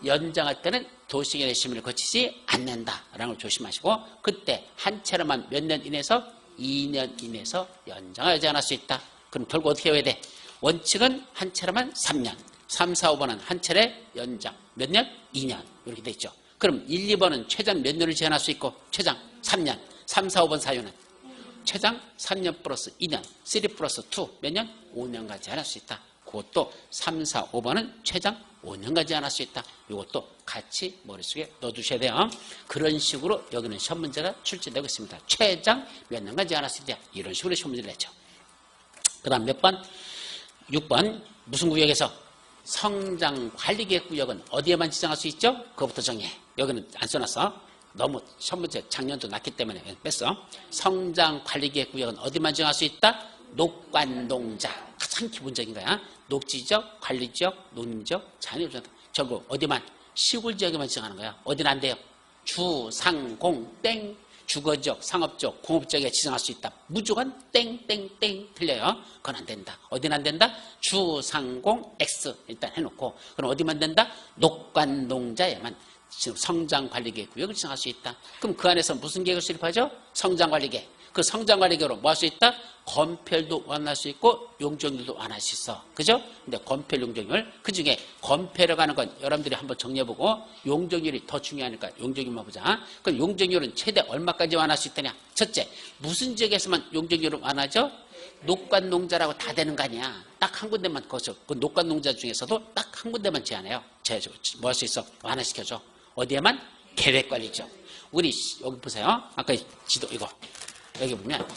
연장할 때는 도시계획 심의를 거치지 않는다라는 걸 조심하시고 그때 한 차례만 몇 년 이내에서 2년 이내에서 연장을 제한할 수 있다. 그럼 결국 어떻게 해야 돼? 원칙은 한 차례만 3년, 3, 4, 5번은 한 차례 연장. 몇 년? 2년. 이렇게 돼 있죠. 그럼 1, 2번은 최장 몇 년을 제한할 수 있고 최장 3년, 3, 4, 5번 사유는 최장 3년 플러스 2년, 3 플러스 2 몇 년? 5년까지 제한할 수 있다. 그것도 3, 4, 5번은 최장 5년까지 제한할 수 있다. 이것도 같이 머릿속에 넣어두셔야 돼요. 그런 식으로 여기는 시험 문제가 출제되고 있습니다. 최장 몇 년까지 제한할 수 있다. 이런 식으로 시험 문제를 냈죠. 그 다음 몇 번? 6번. 무슨 구역에서? 성장관리계획 구역은 어디에만 지정할 수 있죠? 그거부터 정해. 여기는 안 써놨어. 너무 시험 문제 작년도 났기 때문에 뺐어. 성장관리계획 구역은 어디만 지정할 수 있다? 녹관농자. 가장 기본적인 거야. 녹지지역, 관리지역, 농림지역, 잔여지역. 결국 어디만? 시골지역에만 지정하는 거야. 어디는 안 돼요? 주, 상, 공, 땡. 주거지역, 상업지역, 공업지역에 지정할 수 있다. 무조건 땡땡땡 틀려요. 그건 안 된다. 어디는 안 된다? 주, 상, 공, X 일단 해놓고 그럼 어디만 된다? 녹관농자에만 지금 성장관리계획 구역을 지정할 수 있다. 그럼 그 안에서 무슨 계획을 수립하죠? 성장관리계획. 그 성장관리계획으로 뭐 할 수 있다? 건폐율도 완화할 수 있고 용적률도 완화할 수 있어. 그죠? 근데 건폐율, 용적률 그 중에 건폐라고 하는 건 여러분들이 한번 정리해보고 용적률이 더 중요하니까 용적률만 보자. 그럼 용적률은 최대 얼마까지 완화할 수 있다냐? 첫째, 무슨 지역에서만 용적률을 완화하죠? 녹관농자라고 다 되는 거 아니야. 딱 한 군데만 거쳐. 그 녹관농자 중에서도 딱 한 군데만 제한해요. 뭐 할 수 있어? 완화시켜줘. 어디에만? 계획관리죠. 우리 여기 보세요. 아까 지도 이거 여기 보면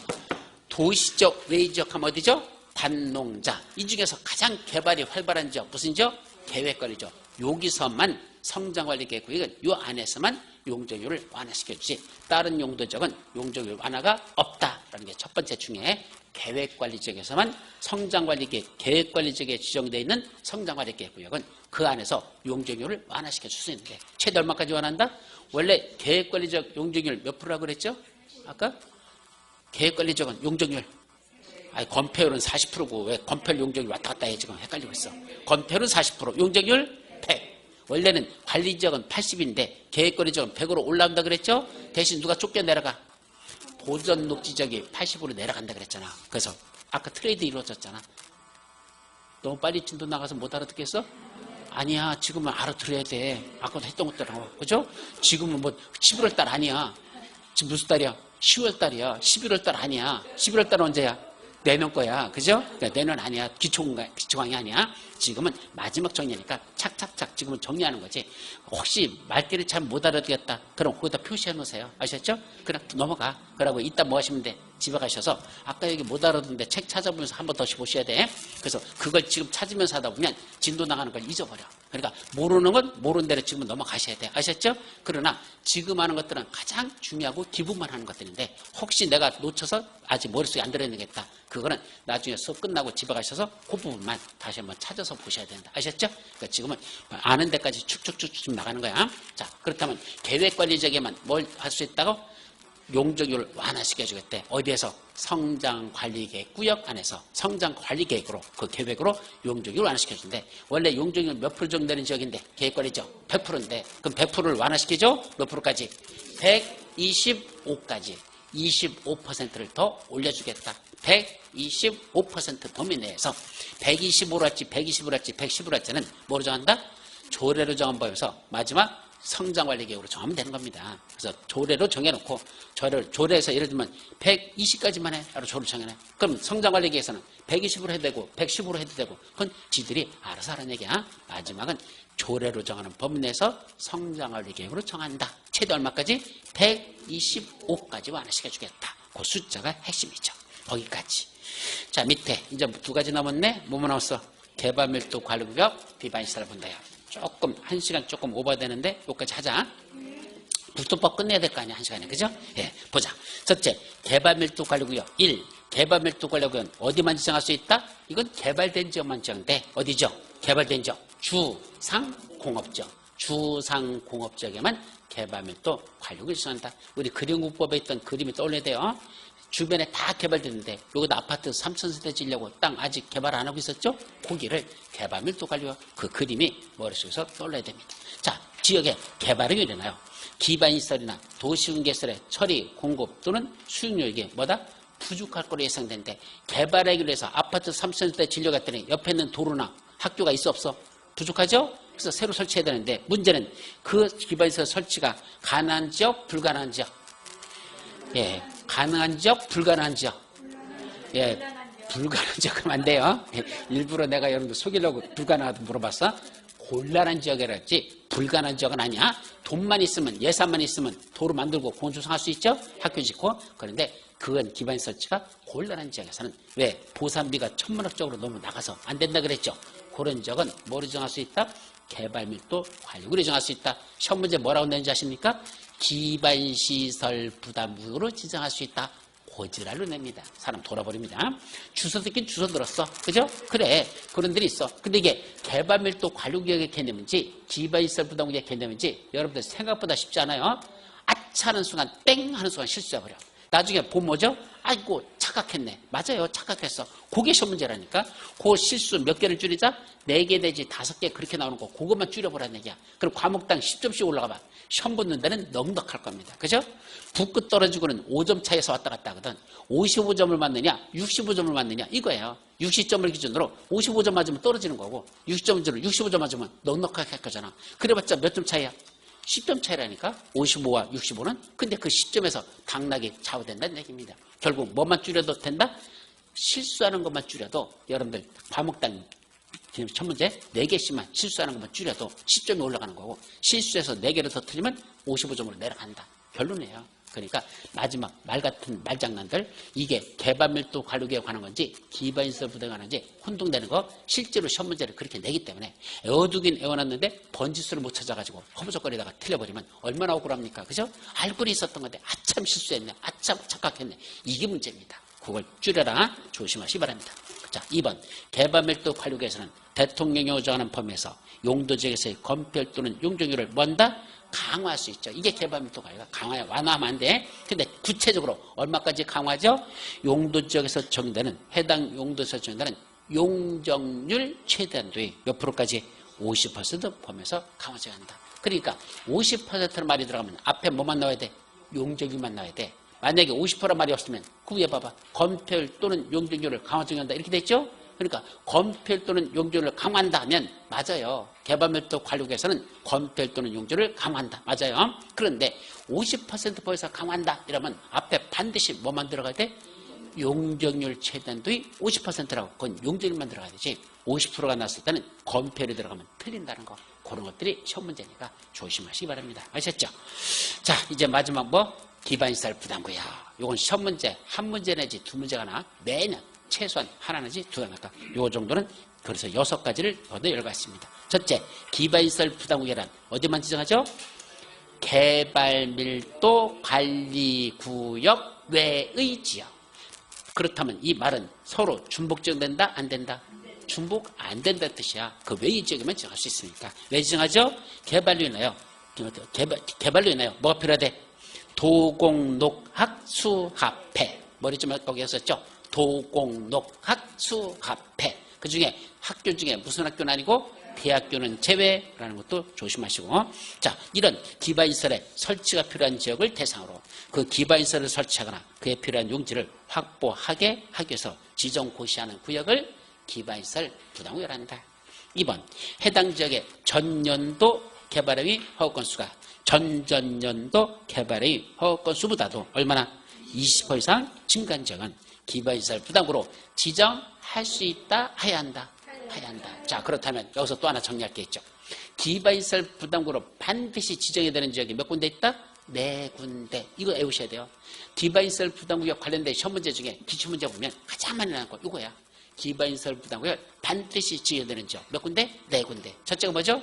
도시적, 외지역 하면 어디죠? 관농자. 이 중에서 가장 개발이 활발한 지역 무슨 지역? 계획관리죠. 여기서만 성장관리계획구역은 이 안에서만 용적률을 완화시켜주지 다른 용도지역은 용적률 완화가 없다라는 게 첫 번째 중에 계획관리지역에서만 성장관리계획, 계획관리지역에 지정되어 있는 성장관리계획구역은 그 안에서 용적률을 완화시켜 줄 수 있는데 최대 얼마까지 완화한다? 원래 계획관리지역 용적률 몇 프로라고 그랬죠? 아까? 계획관리지역은 용적률. 아니, 건폐율은 40%고 왜 건폐율 용적률 왔다 갔다 해 지금 헷갈리고 있어. 건폐율은 40%, 용적률 100. 원래는 관리지역은 80인데 계획관리지역은 100으로 올라온다 그랬죠? 대신 누가 쫓겨내려가? 보전 녹지지역이 80으로 내려간다 그랬잖아. 그래서 아까 트레이드 이루어졌잖아. 너무 빨리 진도 나가서 못 알아듣겠어? 아니야. 지금은 알아들어야 돼. 아까도 했던 것대로. 그죠? 지금은 뭐 11월 달 아니야. 지금 무슨 달이야? 10월 달이야. 11월 달 아니야. 11월 달은 언제야? 내년 거야. 그죠? 그러니까 내년 아니야. 기초강의 아니야. 지금은 마지막 정리니까 착착착 지금은 정리하는 거지. 혹시 말귀를 잘 못 알아듣겠다. 그럼 거기다 표시해 놓으세요. 아셨죠? 그냥 넘어가. 그러고 이따 뭐 하시면 돼? 집에 가셔서 아까 여기 못 알아듣는데 책 찾아보면서 한 번 더씩 보셔야 돼. 그래서 그걸 지금 찾으면서 하다 보면 진도 나가는 걸 잊어버려. 그러니까 모르는 건 모르는 대로 지금 넘어가셔야 돼. 아셨죠? 그러나 지금 하는 것들은 가장 중요하고 기본만 하는 것들인데 혹시 내가 놓쳐서 아직 머릿속에 안 들어있겠다. 그거는 나중에 수업 끝나고 집에 가셔서 그 부분만 다시 한번 찾아서 보셔야 된다. 아셨죠? 그러니까 지금은 아는 데까지 축축축축 나가는 거야. 자, 그렇다면 계획관리적에만 뭘 할 수 있다고? 용적률을 완화시켜주겠대. 어디에서? 성장관리계획 구역 안에서 성장관리계획으로 그 계획으로 용적률을 완화시켜준대. 원래 용적률 몇 프로 정도 되는 지역인데 계획관리죠. 100%인데 그럼 100%를 완화시키죠? 몇 프로까지? 125까지 25%를 더 올려주겠다. 125% 범위 내에서 125로 할지 120으로 할지 110으로 할지는 뭐로 정한다? 조례로 정한 법에서 마지막 성장관리계획으로 정하면 되는 겁니다. 그래서 조례로 정해놓고 조례에서 예를 들면 120까지만 해 라고 조례를 정해놔. 그럼 성장관리계획에서는 120으로 해도 되고 110으로 해도 되고 그건 지들이 알아서 하라는 얘기야. 마지막은 조례로 정하는 범위 내에서 성장관리계획으로 정한다. 최대 얼마까지? 125까지 완화시켜주겠다. 그 숫자가 핵심이죠. 거기까지. 자, 밑에 이제 두 가지 남았네. 뭐뭐 나왔어? 개발밀도 관리구역 비반시설을 본다요. 조금 1시간 조금 오버되는데 여기까지 하자. 국토법 끝내야 될 거 아니야 1시간에. 그죠? 예, 보자. 첫째, 개발밀도 관리구역 1. 개발밀도 관리구역은 어디만 지정할 수 있다? 이건 개발된 지역만 지정돼. 어디죠? 개발된 지역. 주상공업지역. 주상공업지역에만 개발밀도 관리구역을 지정한다. 우리 그림국법에 있던 그림이 떠올려야 돼요. 주변에 다 개발됐는데 여기다 아파트 3,000세대 지려고 땅 아직 개발 안 하고 있었죠? 거기를 개발밀도 관리와 그 그림이 머릿속에서 떠올려야 됩니다. 자, 지역에 개발이 일어나요. 기반시설이나 도시훈계시설의 처리, 공급 또는 수용력이 뭐다? 부족할 거로 예상되는데 개발하기 위해서 아파트 3,000세대 지려고 했더니 옆에 있는 도로나 학교가 있어 없어? 부족하죠? 그래서 새로 설치해야 되는데 문제는 그 기반시설 설치가 가능한 지역, 불가능한 지역. 예, 가능한 지역, 불가능한 지역. 예, 불가능한 지역은 안 돼요. 예, 일부러 내가 여러분들 속이려고 불가능하다고 물어봤어. 곤란한 지역이랄지 불가능한 지역은 아니야. 돈만 있으면, 예산만 있으면 도로 만들고 공원 조성할 수 있죠? 학교 짓고. 그런데 그건 기반 설치가 곤란한 지역에서는 왜? 보상비가 천문학적으로 너무 나가서 안 된다 그랬죠? 그런 지역은 뭐로 정할 수 있다? 개발밀도 관리구역으로 정할 수 있다. 시험 문제 뭐라고 내는지 아십니까? 기반시설 부담구역으로 지정할 수 있다. 고지랄로 냅니다. 사람 돌아버립니다. 주소 듣긴 주소 들었어. 그죠? 그래. 그런 데이 있어. 근데 이게 개발밀도 관리구역의 개념인지 기반시설 부담구역의 개념인지 여러분들 생각보다 쉽지 않아요. 아차 하는 순간 땡 하는 순간 실수해버려. 나중에 보면 뭐죠? 아이고 착각했네. 맞아요. 착각했어. 그게 시험 문제라니까. 그 실수 몇 개를 줄이자? 4개 내지 5개 그렇게 나오는 거. 그것만 줄여보라는 얘기야. 그럼 과목당 10점씩 올라가 봐. 시험 붙는 데는 넉넉할 겁니다. 그죠? 붓끝 떨어지고는 5점 차이에서 왔다 갔다 하거든. 55점을 맞느냐 65점을 맞느냐 이거예요. 60점을 기준으로 55점 맞으면 떨어지는 거고 60점 기준으로 65점 맞으면 넉넉하게 할 거잖아. 그래봤자 몇 점 차이야? 10점 차이라니까. 55와 65는. 근데 그 10점에서 당락이 좌우된다는 얘기입니다. 결국 뭐만 줄여도 된다? 실수하는 것만 줄여도 여러분들 과목당 첫 문제 4개씩만 실수하는 것만 줄여도 10점이 올라가는 거고 실수해서 4개를 더 틀리면 55점으로 내려간다. 결론이에요. 그러니까 마지막 말 같은 말장난들 이게 개발밀도 관리구역에 관한 건지 기반시설 부담에 관한지 혼동되는 거 실제로 시험 문제를 그렇게 내기 때문에 애워두긴 애워놨는데 번지수를 못 찾아가지고 허무적거리다가 틀려버리면 얼마나 억울합니까? 그죠? 알고는 있었던 건데 아참 실수했네. 아참 착각했네. 이게 문제입니다. 그걸 줄여라. 조심하시기 바랍니다. 자, 2번 개발밀도 관리구역에서는 대통령이 정하는 범위에서 용도지역에서의 건폐율 또는 용적률을 뭔다? 강화할 수 있죠. 이게 개발밀도 관리가 완화하면 안 돼. 근데 구체적으로 얼마까지 강화하죠? 용도지역에서 정되는 해당 용도에서 정되는 용적률 최대한도의 몇 프로까지? 50% 범위에서 강화해야 한다. 그러니까 50%는 말이 들어가면 앞에 뭐만 나와야 돼? 용적률만 나와야 돼. 만약에 50%란 말이 없으면 그 위에 봐봐. 건폐율 또는 용적률을 강화정한다 이렇게 됐죠? 그러니까 건폐율 또는 용적률을 강화한다 하면 맞아요. 개발밀도 관리구역에서는 건폐율 또는 용적률을 강화한다. 맞아요. 그런데 50% 범위에서 강화한다 이러면 앞에 반드시 뭐만 들어가야 돼? 용적률 최단도의 50%라고 그건 용적률만 들어가야 되지 50%가 났을 때는 건폐율이 들어가면 틀린다는 거 그런 것들이 시험 문제니까 조심하시기 바랍니다. 아셨죠? 자 이제 마지막 기반시설 부담구역. 요건 시험 문제 한 문제 내지 두 문제가 나 매년 최소한 하나 내지 두 개 나가. 요 정도는 그래서 6가지를 얻어 열어갔습니다. 첫째, 기반시설 부담구역이란 어디만 지정하죠? 개발밀도 관리구역 외의 지역. 그렇다면 이 말은 서로 중복 지정된다? 안 된다? 중복 안 된다는 뜻이야. 그 외의 지역이면 지정할 수 있으니까. 왜 지정하죠? 개발로 인하여 개발로 인하여 뭐가 필요하대? 도공녹학수합회. 머리 좀 거기 했었죠? 도공녹학수합회. 그 중에 학교 중에 무슨 학교는 아니고 대학교는 제외라는 것도 조심하시고. 자, 이런 기반시설의 설치가 필요한 지역을 대상으로 그 기반시설을 설치하거나 그에 필요한 용지를 확보하게 하기 위해서 지정 고시하는 구역을 기반시설 부담구역이라 한다. 2번, 해당 지역의 전년도 개발행위 허가 건수가 전전년도 개발행위 허가 건수보다도 얼마나 20% 이상 증가한 지역은 기반시설 부담구로 지정할 수 있다, 해야 한다. 해야 한다. 자, 그렇다면 여기서 또 하나 정리할 게 있죠. 기반시설 부담구로 반드시 지정해야 되는 지역이 몇 군데 있다? 4군데. 이거 외우셔야 돼요. 기반시설 부담구역 관련된 시험 문제 중에 기출문제 보면 가장 많이 나온 거 이거야. 기반시설 부담구역 반드시 지어야 되는 지역 몇 군데? 4군데. 첫째가 뭐죠?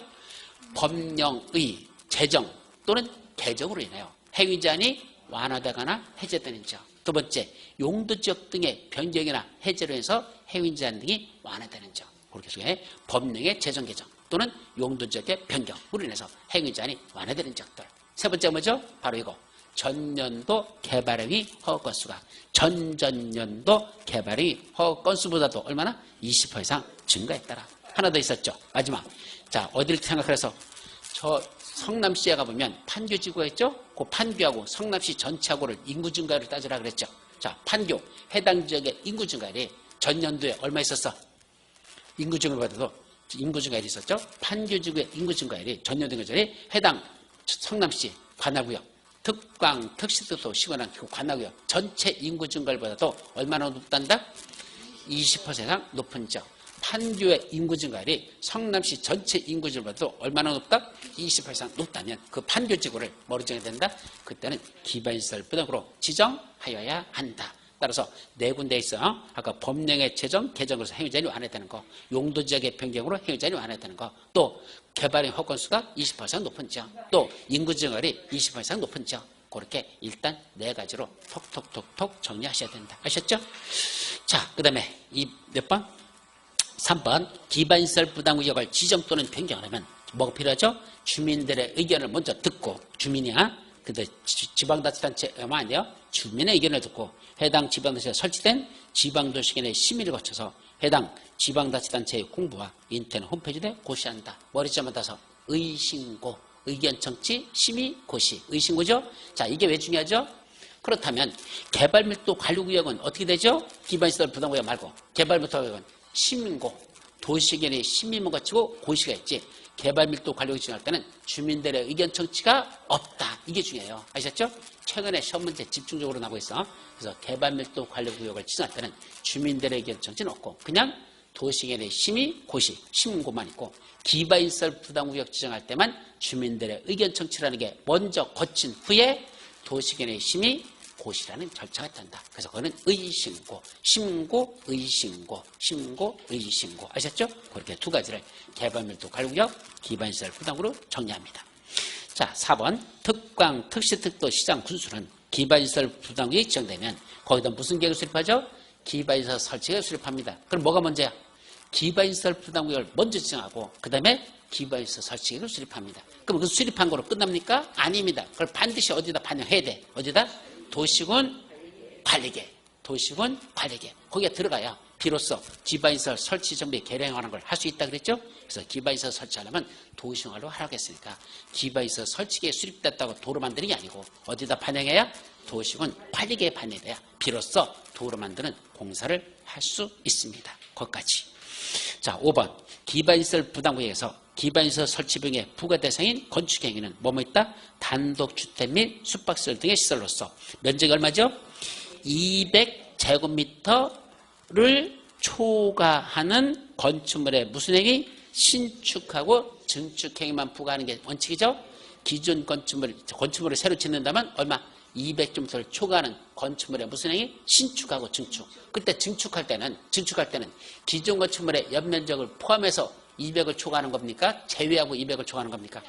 법령의 제정 또는 개정으로 인하여 행위 제한이 완화되거나 해제되는 지역. 두 번째, 용도지역 등의 변경이나 해제로 해서 행위 제한 등이 완화되는 지역. 그렇게 해서 법령의 제정 개정 또는 용도지역의 변경으로 인해서 행위 제한이 완화되는 지역들. 세 번째가 뭐죠? 바로 이거. 전년도 개발행위 허가 건수가 전전년도 개발행위 허가 건수보다도 얼마나? 20% 이상 증가했더라. 하나 더 있었죠. 마지막. 자, 어디를 생각해서 저 성남시에 가보면 판교지구가 있죠? 그 판교하고 성남시 전체하고를 인구 증가율을 따지라 그랬죠. 자, 판교 해당 지역의 인구 증가율이 전년도에 얼마 있었어? 인구 증가율보다도 인구 증가율이 있었죠. 판교지구의 인구 증가율이 전년도 인구증가율이 해당 성남시 관할구역 특광 특시도도 시원한 그 관할구역 전체 인구 증가율보다도 얼마나 높단다? 20% 이상 높은 지역. 판교의 인구 증가율이 성남시 전체 인구 증가율보다도 얼마나 높다? 20% 이상 높다면 그 판교 지구를 뭐로 정해야 된다? 그때는 기반시설 부담구로 지정하여야 한다. 따라서 4군데 있어. 아까 법령의 제정, 개정으로 행위 제한이 완화되는 거, 용도 지역의 변경으로 행위 제한이 완화되는 거, 또 개발행 허가 건수가 20% 이상 높은 지역, 또 인구 증가율이 20% 이상 높은 지역. 그렇게 일단 4가지로 톡톡톡톡 정리하셔야 된다. 아셨죠? 자, 그 다음에 이 몇 번? 3번 기반시설 부담구역을 지정 또는 변경하려면 뭐가 필요하죠? 주민들의 의견을 먼저 듣고 주민이야. 근데 지방자치단체만 아니에요. 주민의 의견을 듣고 해당 지방자치에 설치된 지방도시계획의 심의를 거쳐서 해당 지방자치단체의 공부와 인터넷 홈페이지에 고시한다. 머리자만 따서 의신고, 의견 청취, 심의, 고시. 의신고죠? 자, 이게 왜 중요하죠? 그렇다면 개발밀도 관리구역은 어떻게 되죠? 기반시설 부담구역 말고 개발밀도 구역은 시민고, 도시계획의 심의문 거치고 고시가 있지. 개발밀도 관리구역 지정할 때는 주민들의 의견 청취가 없다. 이게 중요해요. 아셨죠? 최근에 시험 문제 집중적으로 나오고 있어. 그래서 개발밀도 관리구역을 지정할 때는 주민들의 의견 청취는 없고 그냥 도시계획의 심의, 고시, 심문고만 있고 기반시설 부담구역 지정할 때만 주민들의 의견 청취라는 게 먼저 거친 후에 도시계획의 심의, 고시라는 절차가 있단다. 그래서 그거는 의신고, 심고, 의신고, 심고, 의신고. 아셨죠? 그렇게 2가지를 개발밀도 관리구역, 기반시설 부담구로 정리합니다. 자, 4번 특광, 특시특도 시장 군수는 기반시설 부담구역이 지정되면 거기다 무슨 계획을 수립하죠? 기반시설 설치 계획을 수립합니다. 그럼 뭐가 먼저야? 기반시설 부담구역을 먼저 지정하고 그 다음에 기반시설 설치 계획을 수립합니다. 그럼 그 수립한 거로 끝납니까? 아닙니다. 그걸 반드시 어디다 반영해야 돼? 어디다? 도시군 관리계, 도시군 관리계. 거기에 들어가야 비로소 기반시설 설치 정비 개량하는 걸 할 수 있다 그랬죠? 그래서 기반시설 설치하려면 도시군관리로 하라고 했으니까 기반시설 설치계에 수립됐다고 도로 만드는 게 아니고 어디다 반영해야? 도시군 관리계에 반영돼야 비로소 도로 만드는 공사를 할 수 있습니다. 거기까지. 자, 5번 기반시설 부담구역에서 기반시설 설치 비용의 부과 대상인 건축행위는 뭐뭐 있다? 단독주택 및 숙박시설 등의 시설로서 면적이 얼마죠? 제곱미터를 초과하는 건축물에 무슨 행위? 신축하고 증축행위만 부과하는 게 원칙이죠. 기존 건축물을 새로 짓는다면 얼마? 200제곱미터를 초과하는 건축물에 무슨 행위? 신축하고 증축. 그때 증축할 때는 기존 건축물의 연면적을 포함해서 200을 초과하는 겁니까? 제외하고 200을 초과하는 겁니까?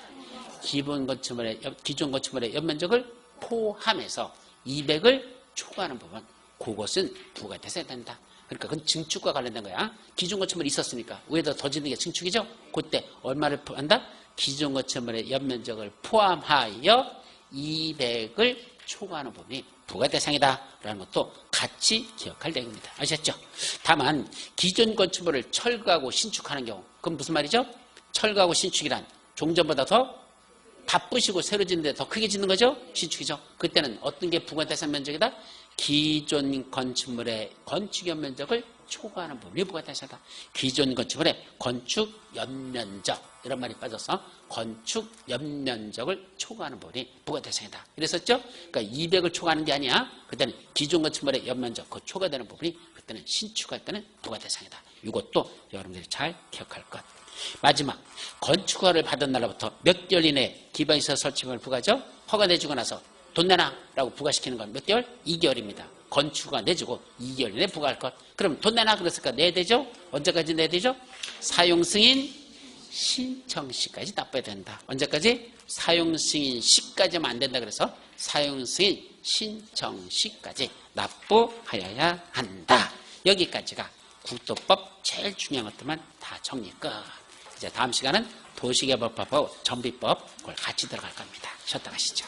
기존 건축물의 연면적을 포함해서 200을 초과하는 부분, 그것은 부과돼야 된다. 그러니까 그건 증축과 관련된 거야. 기존 건축물이 있었으니까 위에다 더 짓는 게 증축이죠. 그때 얼마를 한다? 기존 건축물의 연면적을 포함하여 200을 초과하는 부분이 부과 대상이다 라는 것도 같이 기억할 내용입니다. 아셨죠? 다만 기존 건축물을 철거하고 신축하는 경우, 그건 무슨 말이죠? 철거하고 신축이란 종전보다 더 바쁘시고 새로 짓는데 더 크게 짓는 거죠? 신축이죠. 그때는 어떤 게 부과 대상 면적이다? 기존 건축물의 건축 연면적을 초과하는 부분이 부과 대상이다. 기존 건축물의 건축 연면적, 이런 말이 빠져서 건축 연면적을 초과하는 부분이 부과 대상이다. 그랬었죠? 그러니까 200을 초과하는 게 아니야. 그때는 기존 건축물의 연면적, 그 초과되는 부분이 그때는 신축할 때는 부과 대상이다. 이것도 여러분들이 잘 기억할 것. 마지막, 건축허가를 받은 날로부터 몇 개월 이내에 기반시설 설치물 부과죠? 허가 내주고 나서 돈 내놔 라고 부과시키는 건 몇 개월? 2개월입니다. 건축허가 내주고 2개월 이내에 부과할 것. 그럼 돈 내놔 그랬으니까 내야 되죠? 언제까지 내야 되죠? 사용승인 신청시까지 납부해야 된다. 언제까지? 사용승인 시까지만 안 된다 그래서 사용승인 신청시까지 납부하여야 한다. 여기까지가 국토법 제일 중요한 것들만 다 정리 끝. 이제 다음 시간은 도시개발법하고 전비법, 그걸 같이 들어갈 겁니다. 쉬었다 가시죠.